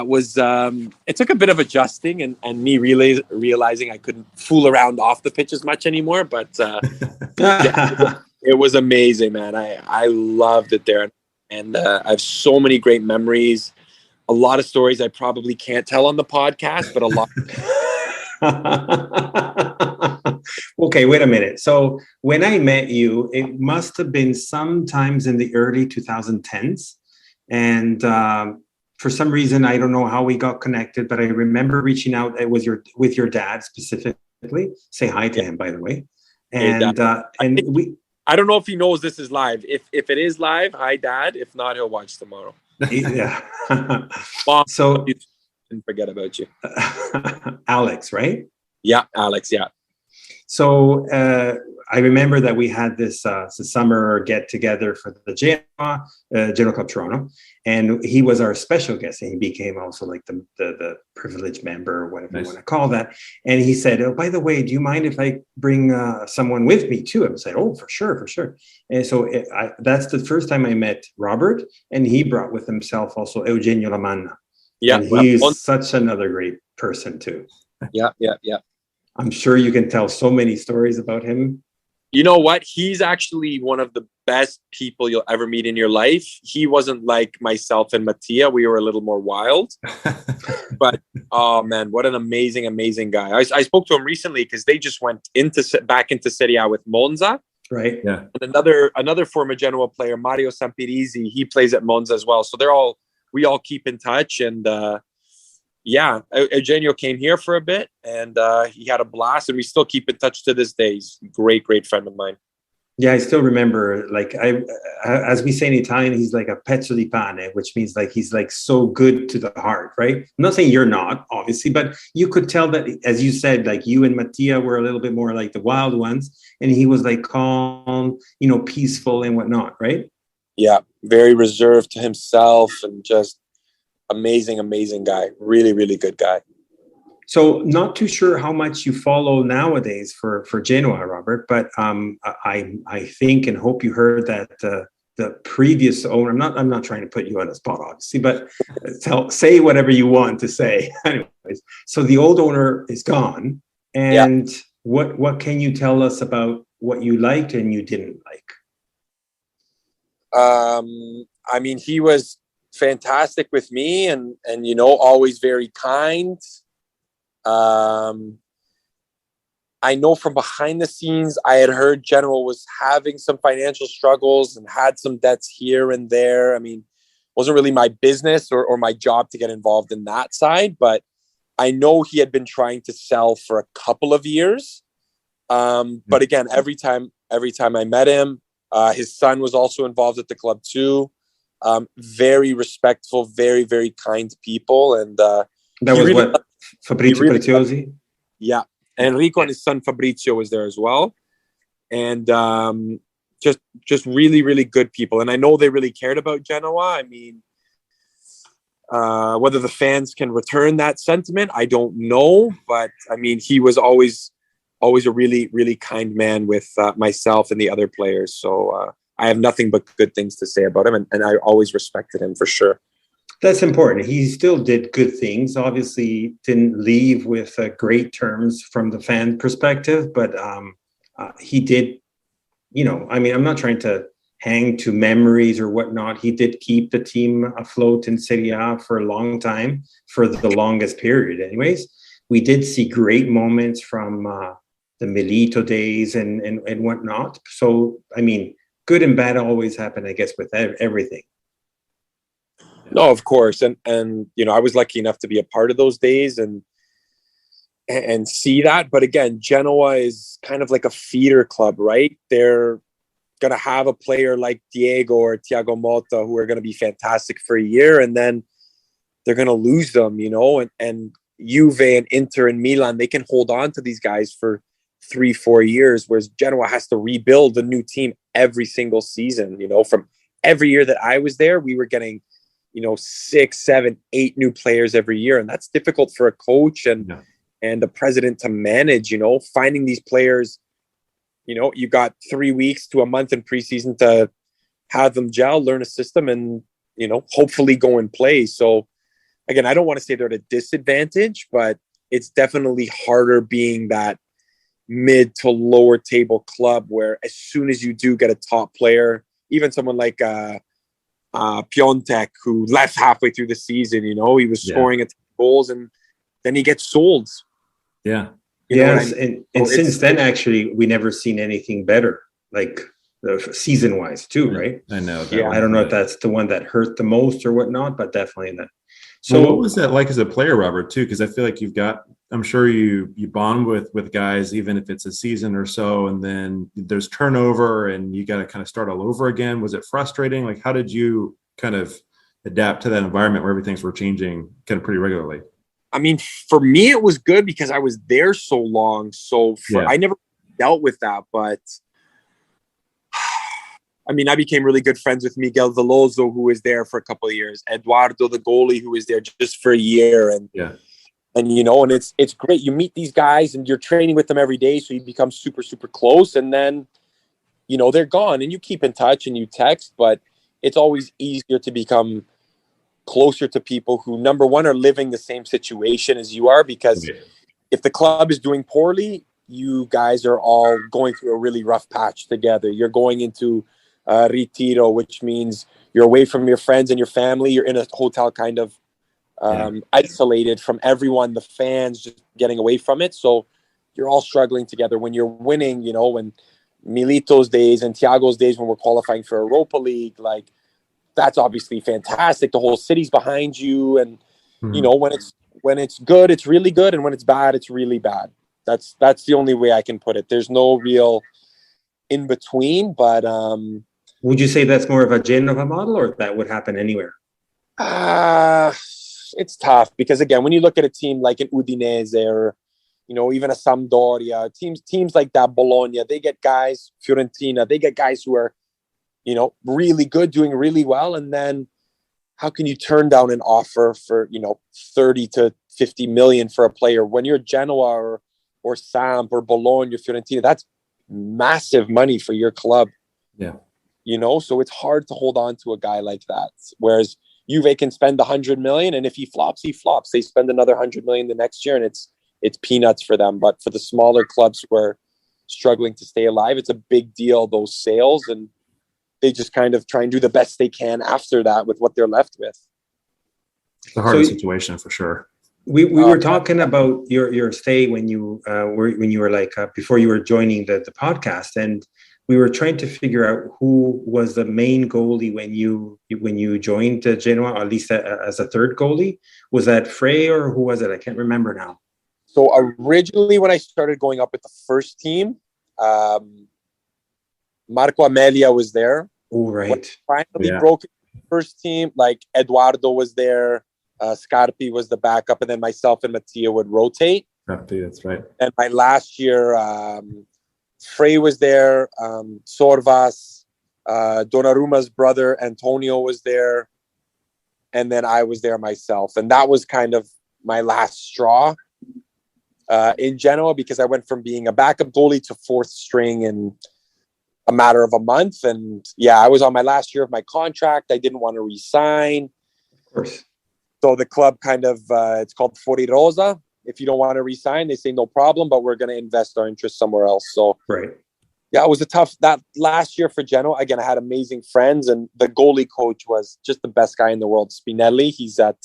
was, it took a bit of adjusting and me realizing I couldn't fool around off the pitch as much anymore, but, it was amazing, man. I loved it there. And, I have so many great memories, a lot of stories I probably can't tell on the podcast, but a lot. Okay, wait a minute. So when I met you, it must have been sometimes in the early 2010s. And for some reason, I don't know how we got connected, but I remember reaching out with your dad specifically. Say hi to him, by the way. And I don't know if he knows this is live. If it is live, hi, Dad. If not, he'll watch tomorrow. Yeah. Mom, so didn't forget about you. Alex, right? Yeah, Alex. Yeah. So I remember that we had this summer get together for the Genoa Club Toronto, and he was our special guest, and he became also like the privileged member, or whatever you want to call that. And he said, "Oh, by the way, do you mind if I bring someone with me too?" I said, "Oh, for sure." And so that's the first time I met Robert, and he brought with himself also Eugenio Lamanna. Yeah, and he's such another great person too. Yeah. I'm sure you can tell so many stories about him. You know what? He's actually one of the best people you'll ever meet in your life. He wasn't like myself and Mattia. We were a little more wild. But, oh, man, what an amazing, amazing guy. I spoke to him recently because they just went back into Serie A with Monza. Right. Yeah. And another former Genoa player, Mario Sampirisi, he plays at Monza as well. So we all keep in touch. And, Eugenio came here for a bit and he had a blast, and we still keep in touch to this day. He's a great, great friend of mine. Yeah, I still remember, like, as we say in Italian, he's like a pezzo di pane, which means like he's like so good to the heart, right? I'm not saying you're not, obviously, but you could tell that, as you said, like you and Mattia were a little bit more like the wild ones, and he was like calm, peaceful and whatnot, right? Yeah, very reserved to himself and just amazing, amazing guy. Really, really good guy. So not too sure how much you follow nowadays for Genoa, Robert, but I think and hope you heard that the the previous owner. I'm not trying to put you on the spot, obviously, but say whatever you want to say. Anyways, so the old owner is gone, and what can you tell us about what you liked and you didn't like? I mean, he was fantastic with me, and always very kind. I know from behind the scenes, I had heard Genoa was having some financial struggles and had some debts here and there. I mean, it wasn't really my business or my job to get involved in that side, but I know he had been trying to sell for a couple of years. But again, every time I met him, his son was also involved at the club too. Very respectful, very, very kind people. And that was really, what, Fabrizio Preziosi? Yeah. Enrico and his son Fabrizio was there as well. And just really, really good people. And I know they really cared about Genoa. I mean, whether the fans can return that sentiment, I don't know. But I mean, he was always a really, really kind man with myself and the other players. So I have nothing but good things to say about him. And I always respected him for sure. That's important. He still did good things. Obviously, didn't leave with great terms from the fan perspective, but he did, I mean, I'm not trying to hang to memories or whatnot. He did keep the team afloat in Serie A for a long time, for the longest period anyways. We did see great moments from the Milito days and whatnot. So, I mean, good and bad always happen, I guess, with everything. No, of course. And I was lucky enough to be a part of those days and see that. But again, Genoa is kind of like a feeder club, right? They're going to have a player like Diego or Thiago Motta who are going to be fantastic for a year, and then they're going to lose them, and Juve and Inter and Milan, they can hold on to these guys for 3-4 years, whereas Genoa has to rebuild a new team every single season. From every year that I was there, we were getting 6, 7, 8 new players every year. And that's difficult for a coach and the president to manage, finding these players. You got 3 weeks to a month in preseason to have them gel, learn a system, and, hopefully go and play. So again, I don't want to say they're at a disadvantage, but it's definitely harder being that mid to lower table club where as soon as you do get a top player, even someone like, Piontek, who left halfway through the season, he was scoring at goals and then he gets sold. Yeah. Yes. I mean? And so since then, actually, we never seen anything better, like season wise too, right? I know. I don't know if that's the one that hurt the most or whatnot, but definitely that. So what was that like as a player, Robert, too? Because I feel like I'm sure you bond with guys, even if it's a season or so, and then there's turnover and you got to kind of start all over again. Was it frustrating? Like, how did you kind of adapt to that environment where everything's were changing kind of pretty regularly? I mean, for me, it was good because I was there so long. So I never dealt with that, but I mean, I became really good friends with Miguel Veloso, who was there for a couple of years, Eduardo, the goalie, who was there just for a year. And it's great. You meet these guys and you're training with them every day. So you become super, super close. And then, they're gone and you keep in touch and you text, but it's always easier to become closer to people who, number one, are living the same situation as you are, because if the club is doing poorly, you guys are all going through a really rough patch together. You're going into retiro, which means you're away from your friends and your family. You're in a hotel kind of isolated from everyone, the fans, just getting away from it. So you're all struggling together. When you're winning, when Milito's days and Thiago's days when we're qualifying for Europa League, like, that's obviously fantastic. The whole city's behind you. And, when it's good, it's really good. And when it's bad, it's really bad. That's the only way I can put it. There's no real in between, but would you say that's more of a Genova model, or that would happen anywhere? It's tough because, again, when you look at a team like an Udinese or, even a Sampdoria, teams like that, Bologna, they get guys, Fiorentina, they get guys who are, really good, doing really well. And then how can you turn down an offer for, 30 to 50 million for a player when you're Genoa or Samp or Bologna or Fiorentina? That's massive money for your club. Yeah. so it's hard to hold on to a guy like that. Whereas Juve can spend 100 million, and if he flops, he flops. They spend another 100 million the next year, and it's peanuts for them. But for the smaller clubs who are struggling to stay alive, it's a big deal, those sales, and they just kind of try and do the best they can after that with what they're left with. It's a hard situation for sure. We were talking about your stay when you were like before you were joining the podcast, and we were trying to figure out who was the main goalie when you joined Genoa, or at least as a third goalie. Was that Frey or who was it? I can't remember now. So originally, when I started going up with the first team, Marco Amelia was there. Oh, right. Finally broke the first team. Like Eduardo was there. Scarpi was the backup, and then myself and Mattia would rotate. That's right. And my last year, Frey was there. Sorvas, Donnarumma's brother Antonio was there, and then I was there myself. And that was kind of my last straw in Genoa, because I went from being a backup goalie to fourth string in a matter of a month. And I was on my last year of my contract. I didn't want to re-sign. Of course. So the club kind of, it's called Fuori Rosa. If you don't want to re-sign, they say no problem, but we're going to invest our interest somewhere else. So right. Yeah, it was that last year for Genoa. Again, I had amazing friends, and the goalie coach was just the best guy in the world, Spinelli. He's at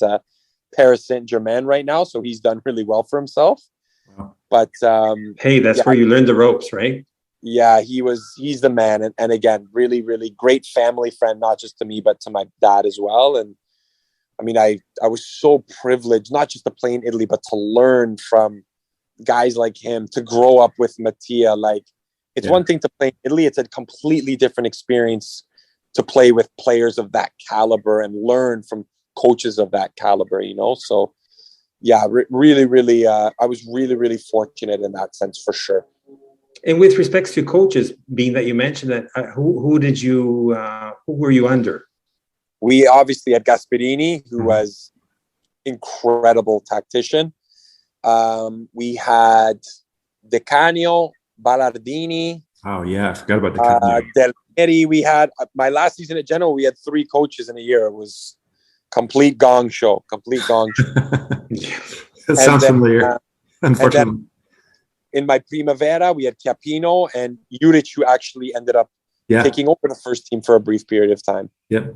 Paris Saint-Germain right now, so he's done really well for himself. Wow. But hey, that's where you learn the ropes, right? Yeah, he's the man. And again, really, really great family friend, not just to me, but to my dad as well. And I mean, I was so privileged, not just to play in Italy, but to learn from guys like him, to grow up with Mattia. Like, it's one thing to play in Italy. It's a completely different experience to play with players of that caliber and learn from coaches of that caliber, So, yeah, really, really, I was really, really fortunate in that sense, for sure. And with respects to coaches, being that you mentioned that, who were you under? We obviously had Gasperini, who was incredible tactician. We had Decanio, Ballardini. Oh yeah, I forgot about Decanio. Del Neri. We had my last season at Genoa. We had 3 coaches in a year. It was complete gong show. That sounds familiar. Unfortunately. In my Primavera, we had Chiappino and Juric, who actually ended up taking over the first team for a brief period of time. Yep.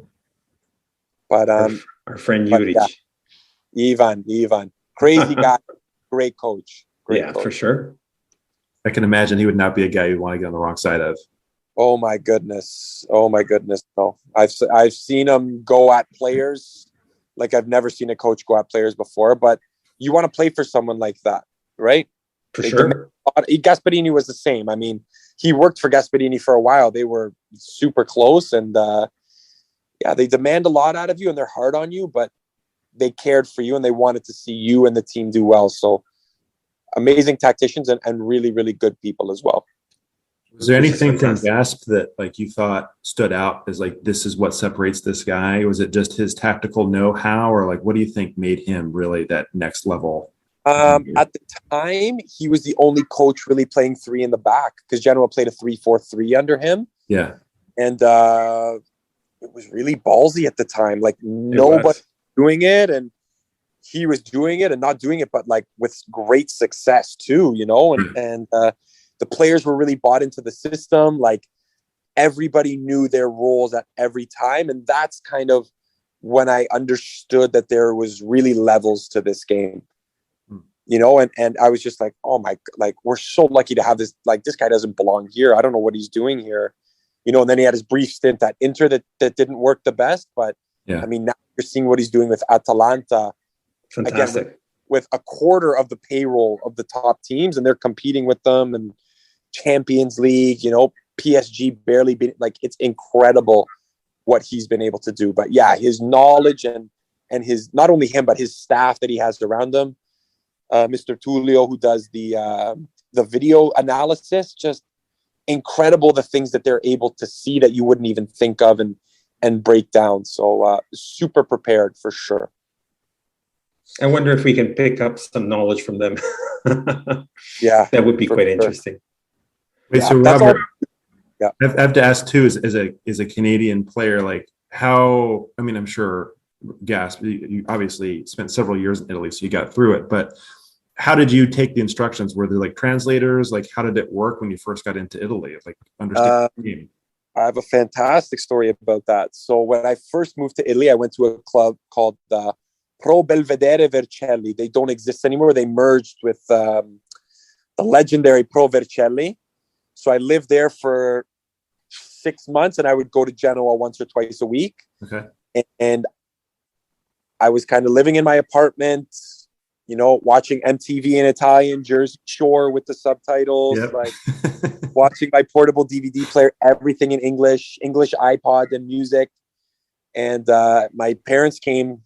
But our friend Juric. Ivan. Crazy guy, great coach. Great coach. For sure. I can imagine he would not be a guy you'd want to get on the wrong side of. Oh my goodness. No. I've seen him go at players like I've never seen a coach go at players before, but you want to play for someone like that, right? For sure. Gasperini was the same. I mean, he worked for Gasperini for a while. They were super close, and they demand a lot out of you, and they're hard on you, but they cared for you and they wanted to see you and the team do well. So amazing tacticians and really, really good people as well. Was there anything from Gasp that like you thought stood out as like, this is what separates this guy? Was it just his tactical know-how, or like, what do you think made him really that next level? At the time, he was the only coach really playing 3 in the back, because Genoa played a 3-4-3 under him. Yeah. And it was really ballsy at the time. Like, nobody doing it, and he was doing it and not doing it, but like with great success too, and the players were really bought into the system. Like, everybody knew their roles at every time. And that's kind of when I understood that there was really levels to this game, and I was just like, oh my, like, we're so lucky to have this. Like, this guy doesn't belong here. I don't know what he's doing here, and then he had his brief stint at Inter that didn't work the best, but I mean, now you're seeing what he's doing with Atalanta. Fantastic. Again, with a quarter of the payroll of the top teams, and they're competing with them, and Champions League, PSG barely beat. Like, it's incredible what he's been able to do. But yeah, his knowledge and his, not only him, but his staff that he has around him, Mr. Tullio, who does the video analysis, just incredible, the things that they're able to see that you wouldn't even think of and break down. So super prepared for sure. I wonder if we can pick up some knowledge from them. Yeah, that would be quite interesting. Wait, so Robert, Yeah. I have to ask too, as a Canadian player, like how, I mean, I'm sure you obviously spent several years in Italy, so you got through it, but how did you take the instructions? Were there like translators? Like, how did it work when you first got into Italy? Like, understand the game. I have a fantastic story about that. So when I first moved to Italy, I went to a club called Pro Belvedere Vercelli. They don't exist anymore. They merged with the legendary Pro Vercelli. So I lived there for 6 months, and I would go to Genoa once or twice a week. Okay. And I was kind of living in my apartment, you know, watching MTV in Italian, Jersey Shore with the subtitles, Yep. like watching my portable DVD player, everything in English iPod and music. And my parents came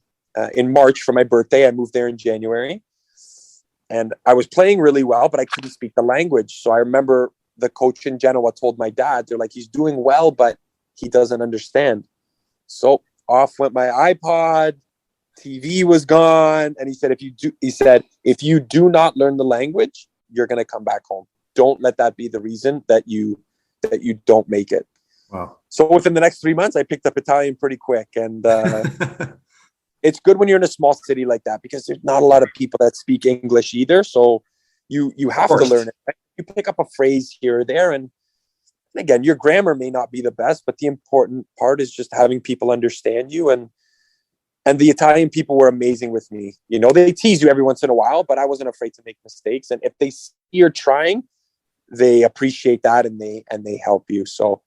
in March for my birthday. I moved there in January. And I was playing really well, but I couldn't speak the language. So I remember the coach in Genoa told my dad, they're like, he's doing well, but he doesn't understand. So off went my iPod. TV was gone, and he said, if you do not learn the language, you're going to come back home. Don't let that be the reason that you don't make it. Wow. So within the next 3 months, I picked up Italian pretty quick, and it's good when you're in a small city like that because there's not a lot of people that speak English either. So you have to learn it. Right? You pick up a phrase here or there, and again, your grammar may not be the best, but the important part is just having people understand you. And the Italian people were amazing with me. You know, they tease you every once in a while, but I wasn't afraid to make mistakes. And if they see you're trying, they appreciate that and they help you. So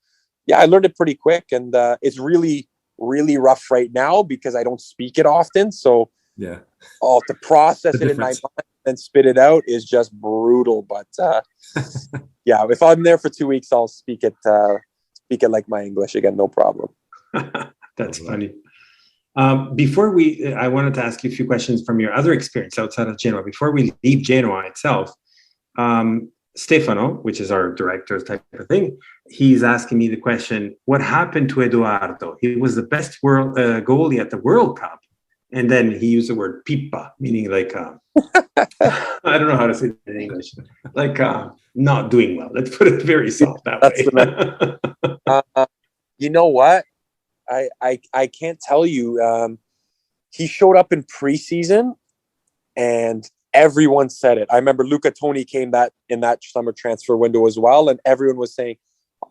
yeah, I learned it pretty quick, and it's really, really rough right now because I don't speak it often. So yeah, to process it in my mind and spit it out is just brutal. But yeah, if I'm there for 2 weeks, I'll speak it like my English again, no problem. That's funny. I wanted to ask you a few questions from your other experience outside of Genoa. Before we leave Genoa itself, Stefano, which is our director type of thing, he's asking me the question, what happened to Eduardo? He was the best goalie at the World Cup. And then he used the word pipa, meaning like, I don't know how to say it in English, like not doing well. Let's put it very soft that way. You know what? I can't tell you. He showed up in preseason, and everyone said it. I remember Luca Toni came in that summer transfer window as well, and everyone was saying,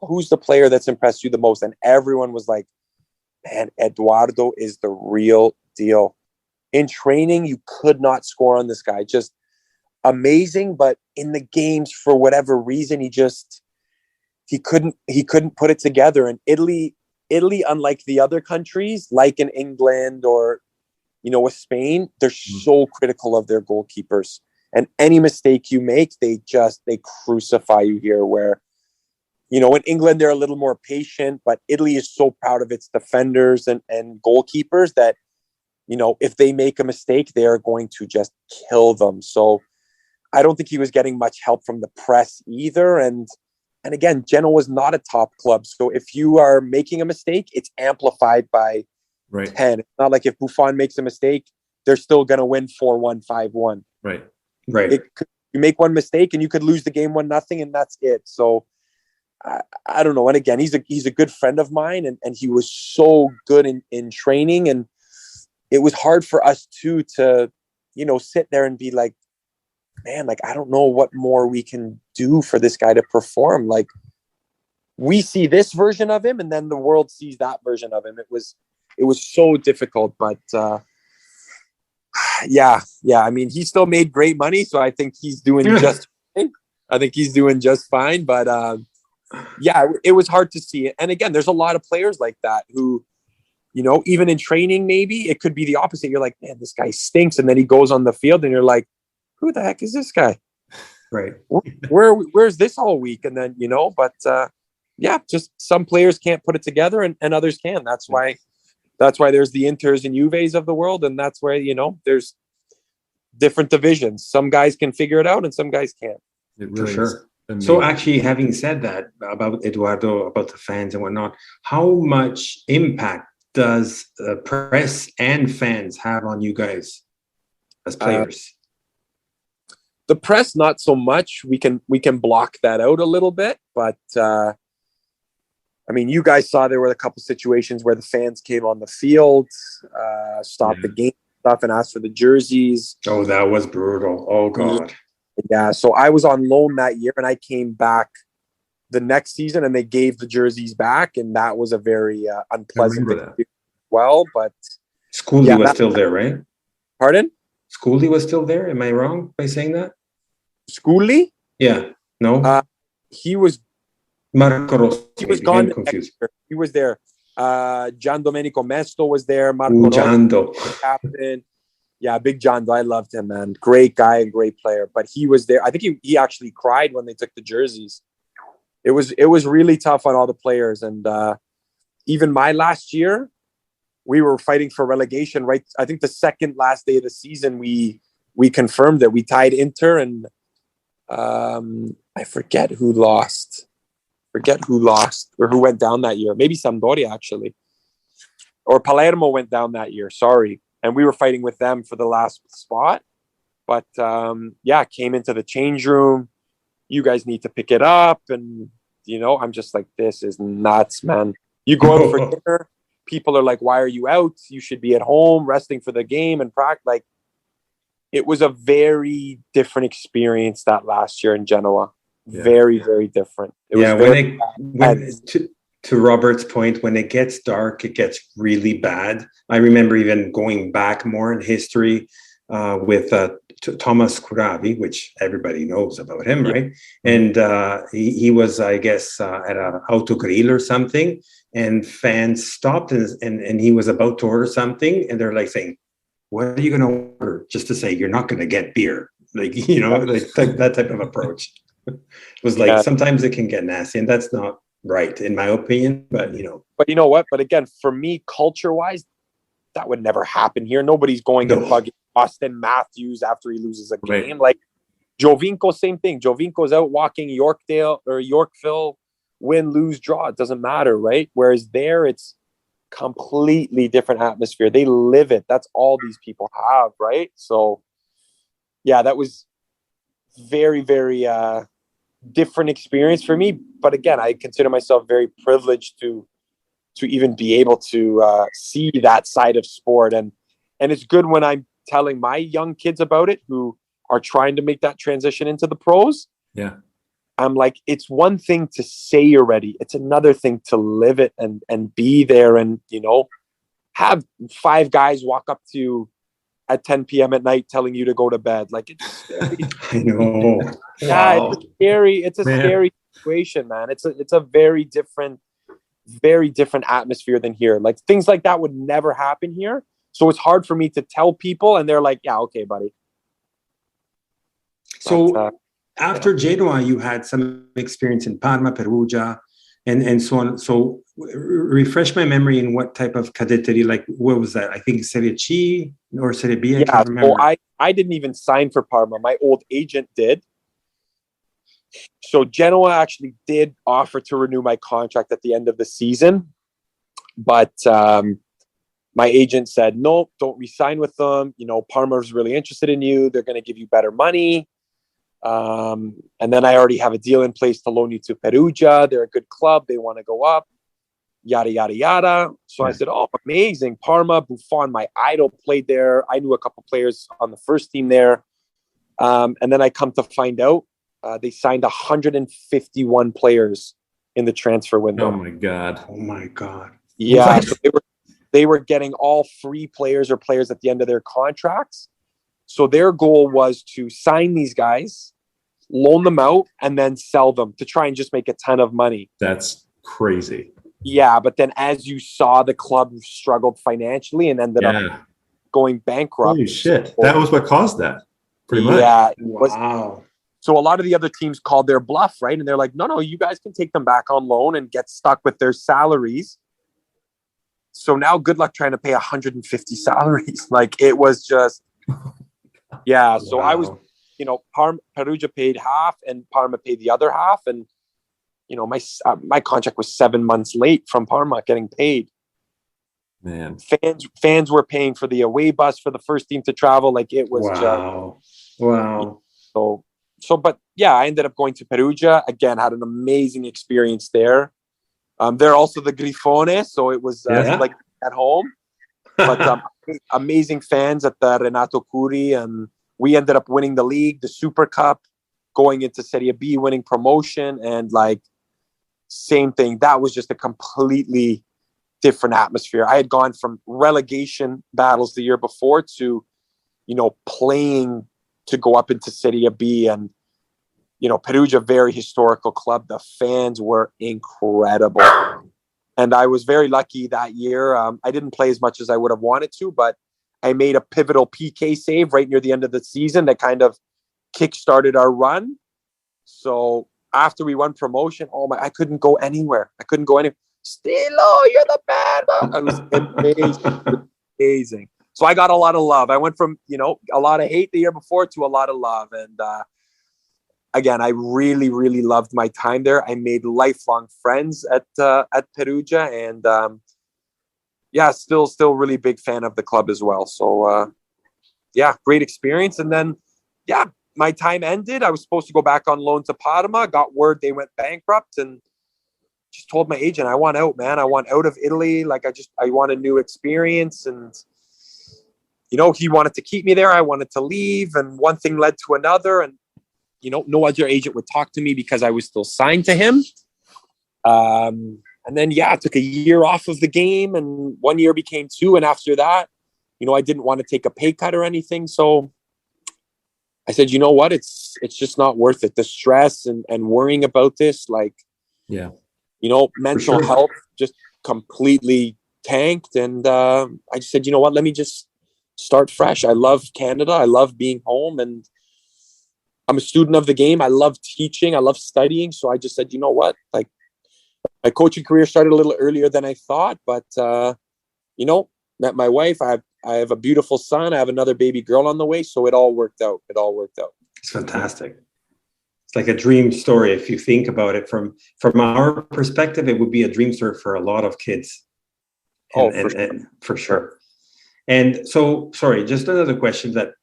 "Who's the player that's impressed you the most?" And everyone was like, "Man, Eduardo is the real deal." In training, you could not score on this guy. Just amazing, but in the games, for whatever reason, he couldn't put it together. And Italy, unlike the other countries, like in England or, you know, with Spain, they're so critical of their goalkeepers. And any mistake you make, they crucify you here. Where, you know, in England, they're a little more patient, but Italy is so proud of its defenders and goalkeepers that, you know, if they make a mistake, they are going to just kill them. So I don't think he was getting much help from the press either. And again, Genoa was not a top club. So if you are making a mistake, it's amplified by 10. It's not like if Buffon makes a mistake, they're still going to win 4-1, 5-1. Right. You make one mistake and you could lose the game 1-0, and that's it. So I don't know. And again, he's a good friend of mine, and he was so good in training. And it was hard for us too to, you know, sit there and be like, man, like, I don't know what more we can do for this guy to perform. Like, we see this version of him, and then the world sees that version of him. It was so difficult, but yeah. I mean, he still made great money, so I think he's doing just fine. I think he's doing just fine, but yeah, it was hard to see it. And again, there's a lot of players like that who, you know, even in training, maybe it could be the opposite. You're like, man, this guy stinks, and then he goes on the field, and you're like, who the heck is this guy? Right. Where's this all week? And then, you know, but yeah, just some players can't put it together, and others can. That's why there's the Inters and Juves of the world, and that's where, you know, there's different divisions. Some guys can figure it out, and some guys can't. It really is. So actually, having said that about Eduardo, about the fans and whatnot, how much impact does press and fans have on you guys as players? The press, not so much. We can block that out a little bit, but I mean, you guys saw there were a couple situations where the fans came on the field, stopped the game stuff, and asked for the jerseys. Oh, that was brutal. Oh God. Yeah. So I was on loan that year, and I came back the next season, and they gave the jerseys back, and that was a very unpleasant experience as well. But Schooley was still there, right? Pardon? Schooley was still there. Am I wrong by saying that? Schooley? Yeah. No. He was. Marco Rossi. He was gone. He was there. Gian Domenico Mesto was there. Marco Jando. Captain. Yeah, big Jando. I loved him, man. Great guy and great player. But he was there. I think he actually cried when they took the jerseys. It was really tough on all the players. And even my last year, we were fighting for relegation, right? I think the second last day of the season, we confirmed that we tied Inter, and I forget who lost or who went down that year. Maybe Sampdoria, actually. Or Palermo went down that year, sorry. And we were fighting with them for the last spot. But came into the change room. You guys need to pick it up. And, I'm just like, this is nuts, man. You go out for dinner. People are like, why are you out? You should be at home resting for the game and practice. Like, it was a very different experience that last year in Genoa. Yeah. Very, very different. It was to Robert's point, when it gets dark, it gets really bad. I remember even going back more in history with Thomas Curavi, which everybody knows about him, right? And he was, I guess, at an autogrill or something, and fans stopped and he was about to order something, and they're like saying, "What are you going to order?" Just to say you're not going to get beer, like that type of approach. It was like sometimes it can get nasty, and that's not right in my opinion. But But you know what? But again, for me, culture-wise, that would never happen here. Nobody's going and bugging Austin Matthews after he loses a game. Right. Like Jovinko, same thing. Jovinko's out walking Yorkdale or Yorkville, win, lose, draw. It doesn't matter, right? Whereas there, it's completely different atmosphere. They live it. That's all these people have, right? So, yeah, that was very, very different experience for me. But again, I consider myself very privileged to even be able to see that side of sport. And it's good when I'm telling my young kids about it who are trying to make that transition into the pros. Yeah. I'm like, it's one thing to say you're ready. It's another thing to live it and be there and, have 5 guys walk up to you at 10 p.m. at night telling you to go to bed. Like, it's scary. I know. Yeah, wow. It's a scary situation, man. It's a very different atmosphere than here. Like, things like that would never happen here. So it's hard for me to tell people, and they're like, yeah, okay, buddy. So after Genoa, you had some experience in Parma, Perugia, and so on. So refresh my memory in what type of cadetteria, like what was that? I think Serie C or Serie B, I can't remember. So I didn't even sign for Parma. My old agent did. So Genoa actually did offer to renew my contract at the end of the season. But my agent said, no, don't re-sign with them. Parma's really interested in you. They're going to give you better money. And then I already have a deal in place to loan you to Perugia. They're a good club. They want to go up. Yada, yada, yada. So I said, oh, amazing. Parma, Buffon, my idol, played there. I knew a couple players on the first team there. And then I come to find out they signed 151 players in the transfer window. Oh, my God. Yeah. So they were getting all free players or players at the end of their contracts. So their goal was to sign these guys, loan them out, and then sell them to try and just make a ton of money. That's crazy. Yeah, but then as you saw, the club struggled financially and ended up going bankrupt. Holy shit. That was what caused that, pretty much. Yeah. Wow. So a lot of the other teams called their bluff, right? And they're like, no, you guys can take them back on loan and get stuck with their salaries. So now good luck trying to pay 150 salaries. Like, it was just... Yeah, so I was, Perugia paid half and Parma paid the other half, and my contract was 7 months late from Parma getting paid. Man, fans were paying for the away bus for the first team to travel. Like, it was wow. So, but yeah, I ended up going to Perugia again. Had an amazing experience there. They're also the Grifones, so it was like at home. But amazing fans at the Renato Curi, and we ended up winning the league, the Super Cup, going into Serie B, winning promotion, and like same thing. That was just a completely different atmosphere. I had gone from relegation battles the year before to, playing to go up into Serie B, and Perugia, very historical club. The fans were incredible. And I was very lucky that year. I didn't play as much as I would have wanted to, but I made a pivotal PK save right near the end of the season that kind of kick-started our run. So after we won promotion, I couldn't go anywhere. Stillo, you're the man. It was amazing. So I got a lot of love. I went from, a lot of hate the year before to a lot of love. And again, I really, really loved my time there. I made lifelong friends at Perugia, and still really big fan of the club as well. So great experience. And then my time ended. I was supposed to go back on loan to Parma. Got word they went bankrupt, and just told my agent, I want out, man. I want out of Italy. Like I want a new experience. And he wanted to keep me there. I wanted to leave, and one thing led to another, and no other agent would talk to me because I was still signed to him. And then, I took a year off of the game, and 1 year became 2. And after that, I didn't want to take a pay cut or anything. So I said, you know what? It's just not worth it. The stress and worrying about this, mental health just completely tanked. And I just said, you know what? Let me just start fresh. I love Canada. I love being home, and I'm a student of the game. I love teaching. I love studying. So I just said, you know what? Like, my coaching career started a little earlier than I thought, but met my wife. I have a beautiful son. I have another baby girl on the way. So it all worked out. It's fantastic. It's like a dream story. If you think about it from our perspective, it would be a dream story for a lot of kids. For sure. And so, sorry, just another question, that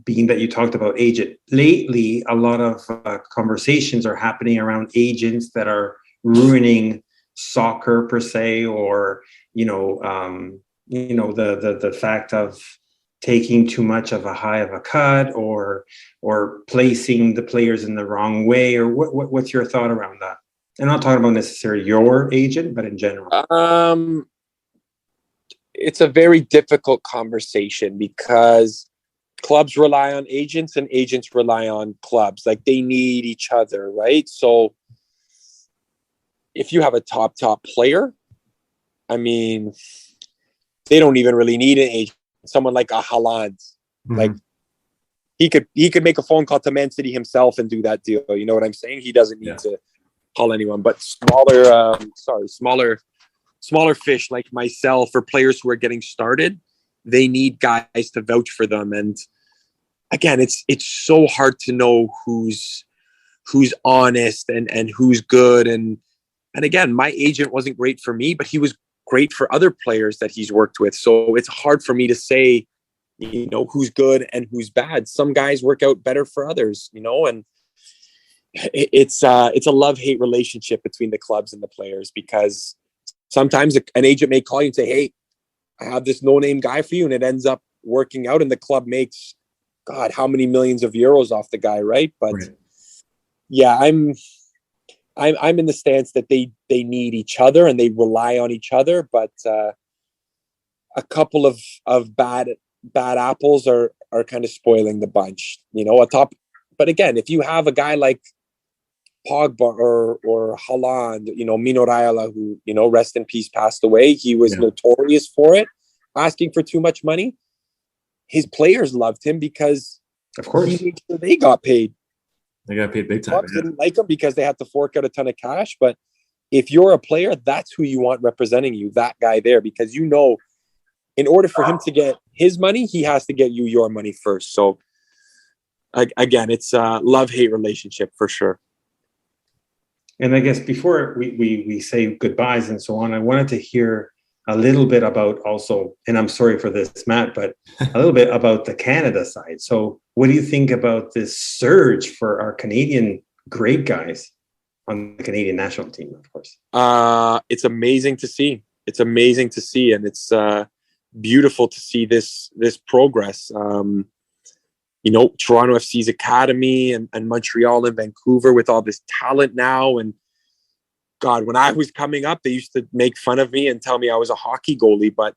being that you talked about agent, lately, a lot of conversations are happening around agents that are ruining soccer per se, or, the fact of taking too much of a high of a cut, or placing the players in the wrong way, or what's your thought around that? I'm not talking about necessarily your agent, but in general. It's a very difficult conversation because clubs rely on agents and agents rely on clubs. Like, they need each other, right? So if you have a top player, I mean, they don't even really need an agent. Someone like a Haaland, like he could make a phone call to Man City himself and do that deal. You know what I'm saying? He doesn't need to call anyone. But smaller fish like myself, or players who are getting started, they need guys to vouch for them. And again, it's so hard to know who's honest and who's good. And again, my agent wasn't great for me, but he was great for other players that he's worked with. So it's hard for me to say, who's good and who's bad. Some guys work out better for others, and it's a love-hate relationship between the clubs and the players, because sometimes an agent may call you and say, hey, I have this no-name guy for you, and it ends up working out, and the club makes, God, how many millions of euros off the guy, right? But I'm in the stance that they need each other and they rely on each other. But a couple of bad apples are kind of spoiling the bunch, But again, if you have a guy like Pogba or Haaland, Mino Raiola, who, rest in peace, passed away. He was notorious for it, asking for too much money. His players loved him because, of course, he made sure they got paid. They got paid big time. Clubs didn't like him because they had to fork out a ton of cash. But if you're a player, that's who you want representing you, that guy there, because in order for him to get his money, he has to get you your money first. So again, it's a love-hate relationship for sure. And I guess before we say goodbyes and so on, I wanted to hear a little bit about also, and I'm sorry for this, Matt, but a little bit about the Canada side. So what do you think about this surge for our Canadian great guys? on the Canadian national team, of course. It's amazing to see. It's amazing to see, and it's beautiful to see this progress. Toronto FC's academy and Montreal and Vancouver with all this talent now. And God, when I was coming up, they used to make fun of me and tell me I was a hockey goalie. But,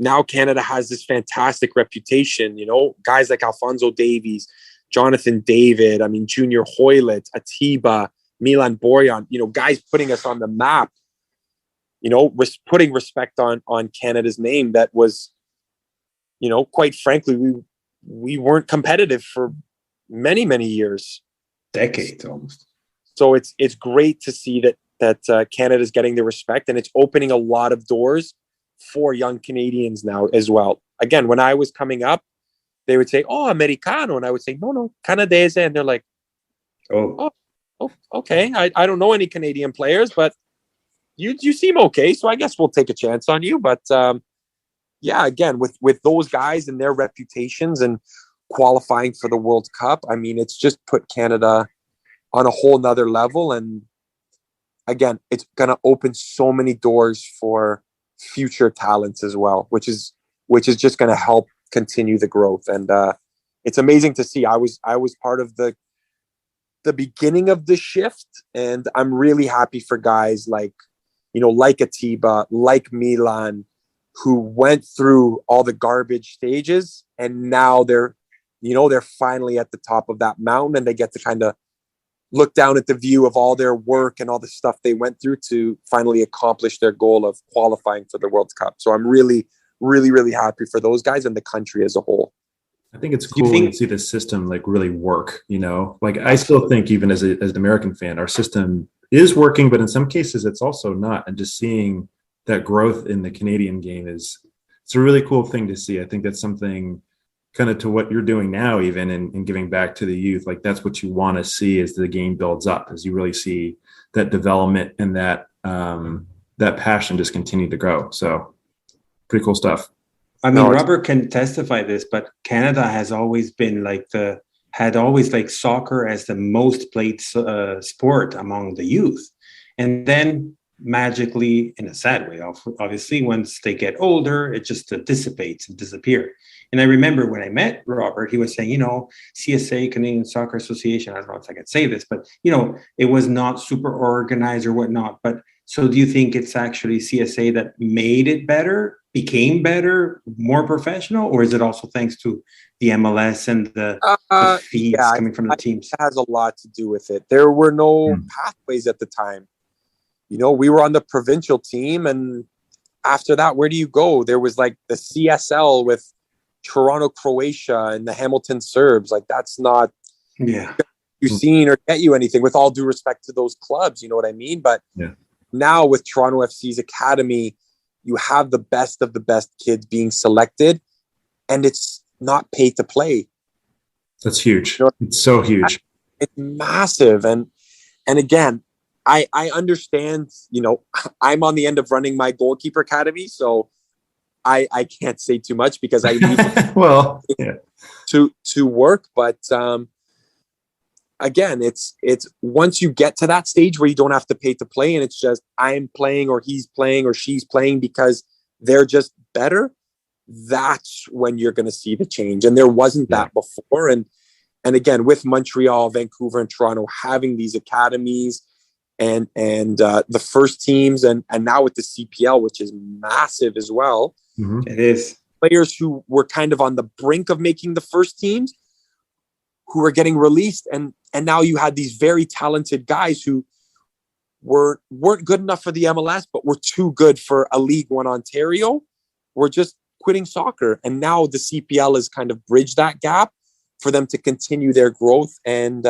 now Canada has this fantastic reputation, guys like Alphonso Davies, Jonathan David, Junior Hoylett, Atiba, Milan Borjan, guys putting us on the map, putting respect on Canada's name that was, quite frankly, we weren't competitive for many, many years. Decades almost. So it's great to see that Canada's getting the respect, and it's opening a lot of doors for young Canadians now as well. Again, when I was coming up, they would say, "Oh, Americano," and I would say, "No, Canadese," and they're like, "Oh, okay. I don't know any Canadian players, but you seem okay, so I guess we'll take a chance on you." But again, with those guys and their reputations and qualifying for the World Cup, it's just put Canada on a whole nother level. And again, it's going to open so many doors for future talents as well, which is just going to help continue the growth. And it's amazing to see. I was part of the beginning of the shift, and I'm really happy for guys like Atiba, like Milan, who went through all the garbage stages, and now they're finally at the top of that mountain, and they get to kind of look down at the view of all their work and all the stuff they went through to finally accomplish their goal of qualifying for the World Cup. So I'm really, really, really happy for those guys and the country as a whole. I think it's cool to see the system really work, I still think, even as an American fan, our system is working, but in some cases it's also not. And just seeing that growth in the Canadian game it's a really cool thing to see. I think that's something kind of to what you're doing now, even in giving back to the youth. That's what you want to see as the game builds up, as you really see that development and that passion just continue to grow. So pretty cool stuff. Robert can testify this, but Canada has always been soccer as the most played sport among the youth. And then magically, in a sad way, obviously, once they get older, it just dissipates and disappears. And I remember when I met Robert, he was saying, CSA, Canadian Soccer Association, I don't know if I could say this, but, it was not super organized or whatnot. But so do you think it's actually CSA that made it better, became better, more professional, or is it also thanks to the MLS and the feeds coming from the teams? It has a lot to do with it. There were no pathways at the time. We were on the provincial team, and after that, where do you go? There was the CSL with Toronto, Croatia, and the Hamilton Serbs. That's not you seen or get you anything, with all due respect to those clubs. You know what I mean? But now with Toronto FC's academy, you have the best of the best kids being selected, and it's not pay to play. That's huge. It's so huge. It's massive. And again, I understand, I'm on the end of running my goalkeeper academy, so I can't say too much because I need to work. But again, it's once you get to that stage where you don't have to pay to play, and it's just I'm playing or he's playing or she's playing because they're just better, that's when you're going to see the change. And there wasn't that before. And again, with Montreal, Vancouver, and Toronto having these academies and the first teams, and now with the CPL, which is massive as well. Mm-hmm. It is. Players who were kind of on the brink of making the first teams who are getting released. And now you had these very talented guys who weren't good enough for the MLS, but were too good for a League One Ontario. We're just quitting soccer. And now the CPL has kind of bridged that gap for them to continue their growth and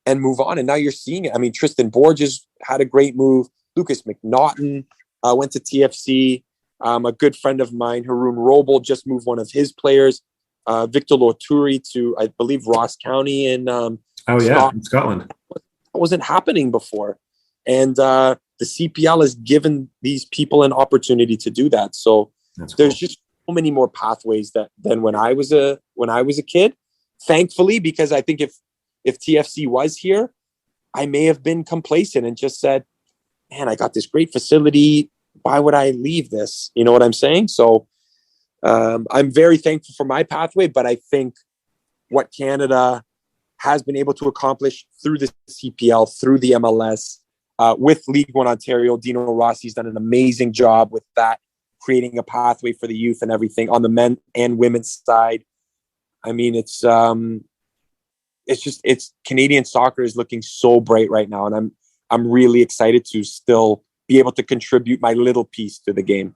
move on. And now you're seeing it. I mean, Tristan Borges had a great move. Lucas McNaughton went to TFC. A good friend of mine, Haroon Roble, just moved one of his players, Victor Loturi, to, I believe, Ross County in Scotland. That wasn't happening before. And the CPL has given these people an opportunity to do that. So there's just so many more pathways than when I was a kid. Thankfully, because I think if TFC was here, I may have been complacent and just said, man, I got this great facility. Why would I leave this? You know what I'm saying? So I'm very thankful for my pathway, but I think what Canada has been able to accomplish through the CPL, through the MLS, with League One Ontario, Dino Rossi's done an amazing job with that, creating a pathway for the youth and everything on the men and women's side. I mean, it's Canadian soccer is looking so bright right now, and I'm really excited to still be able to contribute my little piece to the game.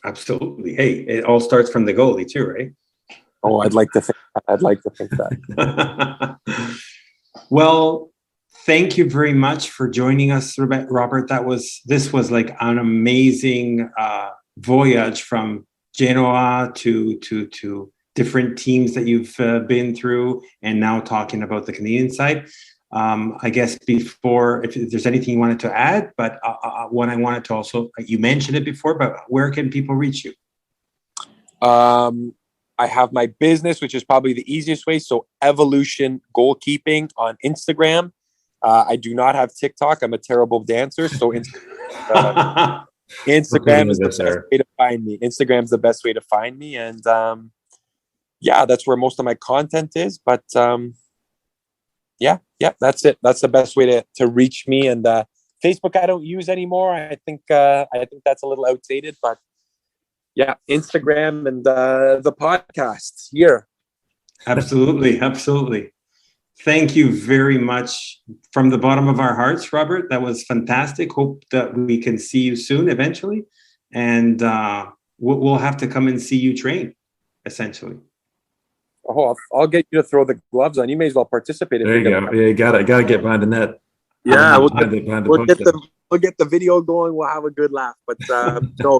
Absolutely. Hey, it all starts from the goalie too, right? Oh, I'd like to think that. Well, thank you very much for joining us, Robert. This was like an amazing voyage from Genoa to different teams that you've been through, and now talking about the Canadian side. I guess before, if there's anything you wanted to add, but what I wanted to also, you mentioned it before, but where can people reach you? I have my business, which is probably the easiest way. So Evolution Goalkeeping on Instagram. I do not have TikTok. I'm a terrible dancer. So Instagram is the best way to find me. Instagram's the best way to find me. And that's where most of my content is. But that's it. That's the best way to reach me. And Facebook I don't use anymore. I think that's a little outdated, but yeah, Instagram and the podcast here. Absolutely. Thank you very much from the bottom of our hearts, Robert. That was fantastic. Hope that we can see you soon eventually. And we'll have to come and see you train, essentially. Oh, I'll get you to throw the gloves on. You may as well participate. There you go. Yeah, you gotta get behind the net. Yeah, we'll get the video going. We'll have a good laugh. But no,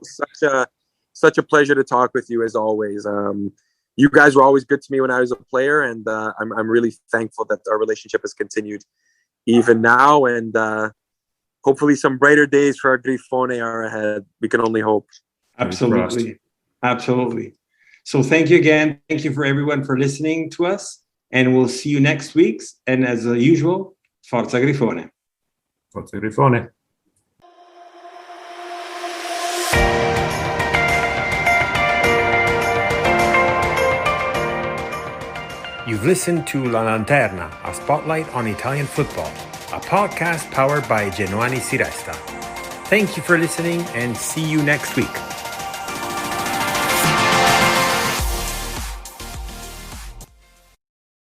such a pleasure to talk with you as always. You guys were always good to me when I was a player, and I'm really thankful that our relationship has continued even now. And hopefully some brighter days for our Grifone are ahead. We can only hope. Absolutely. So thank you again. Thank you for everyone for listening to us, and we'll see you next week. And as usual, Forza Grifone. Forza Grifone. You've listened to La Lanterna, a spotlight on Italian football, a podcast powered by Genoani Si Resta. Thank you for listening, and see you next week.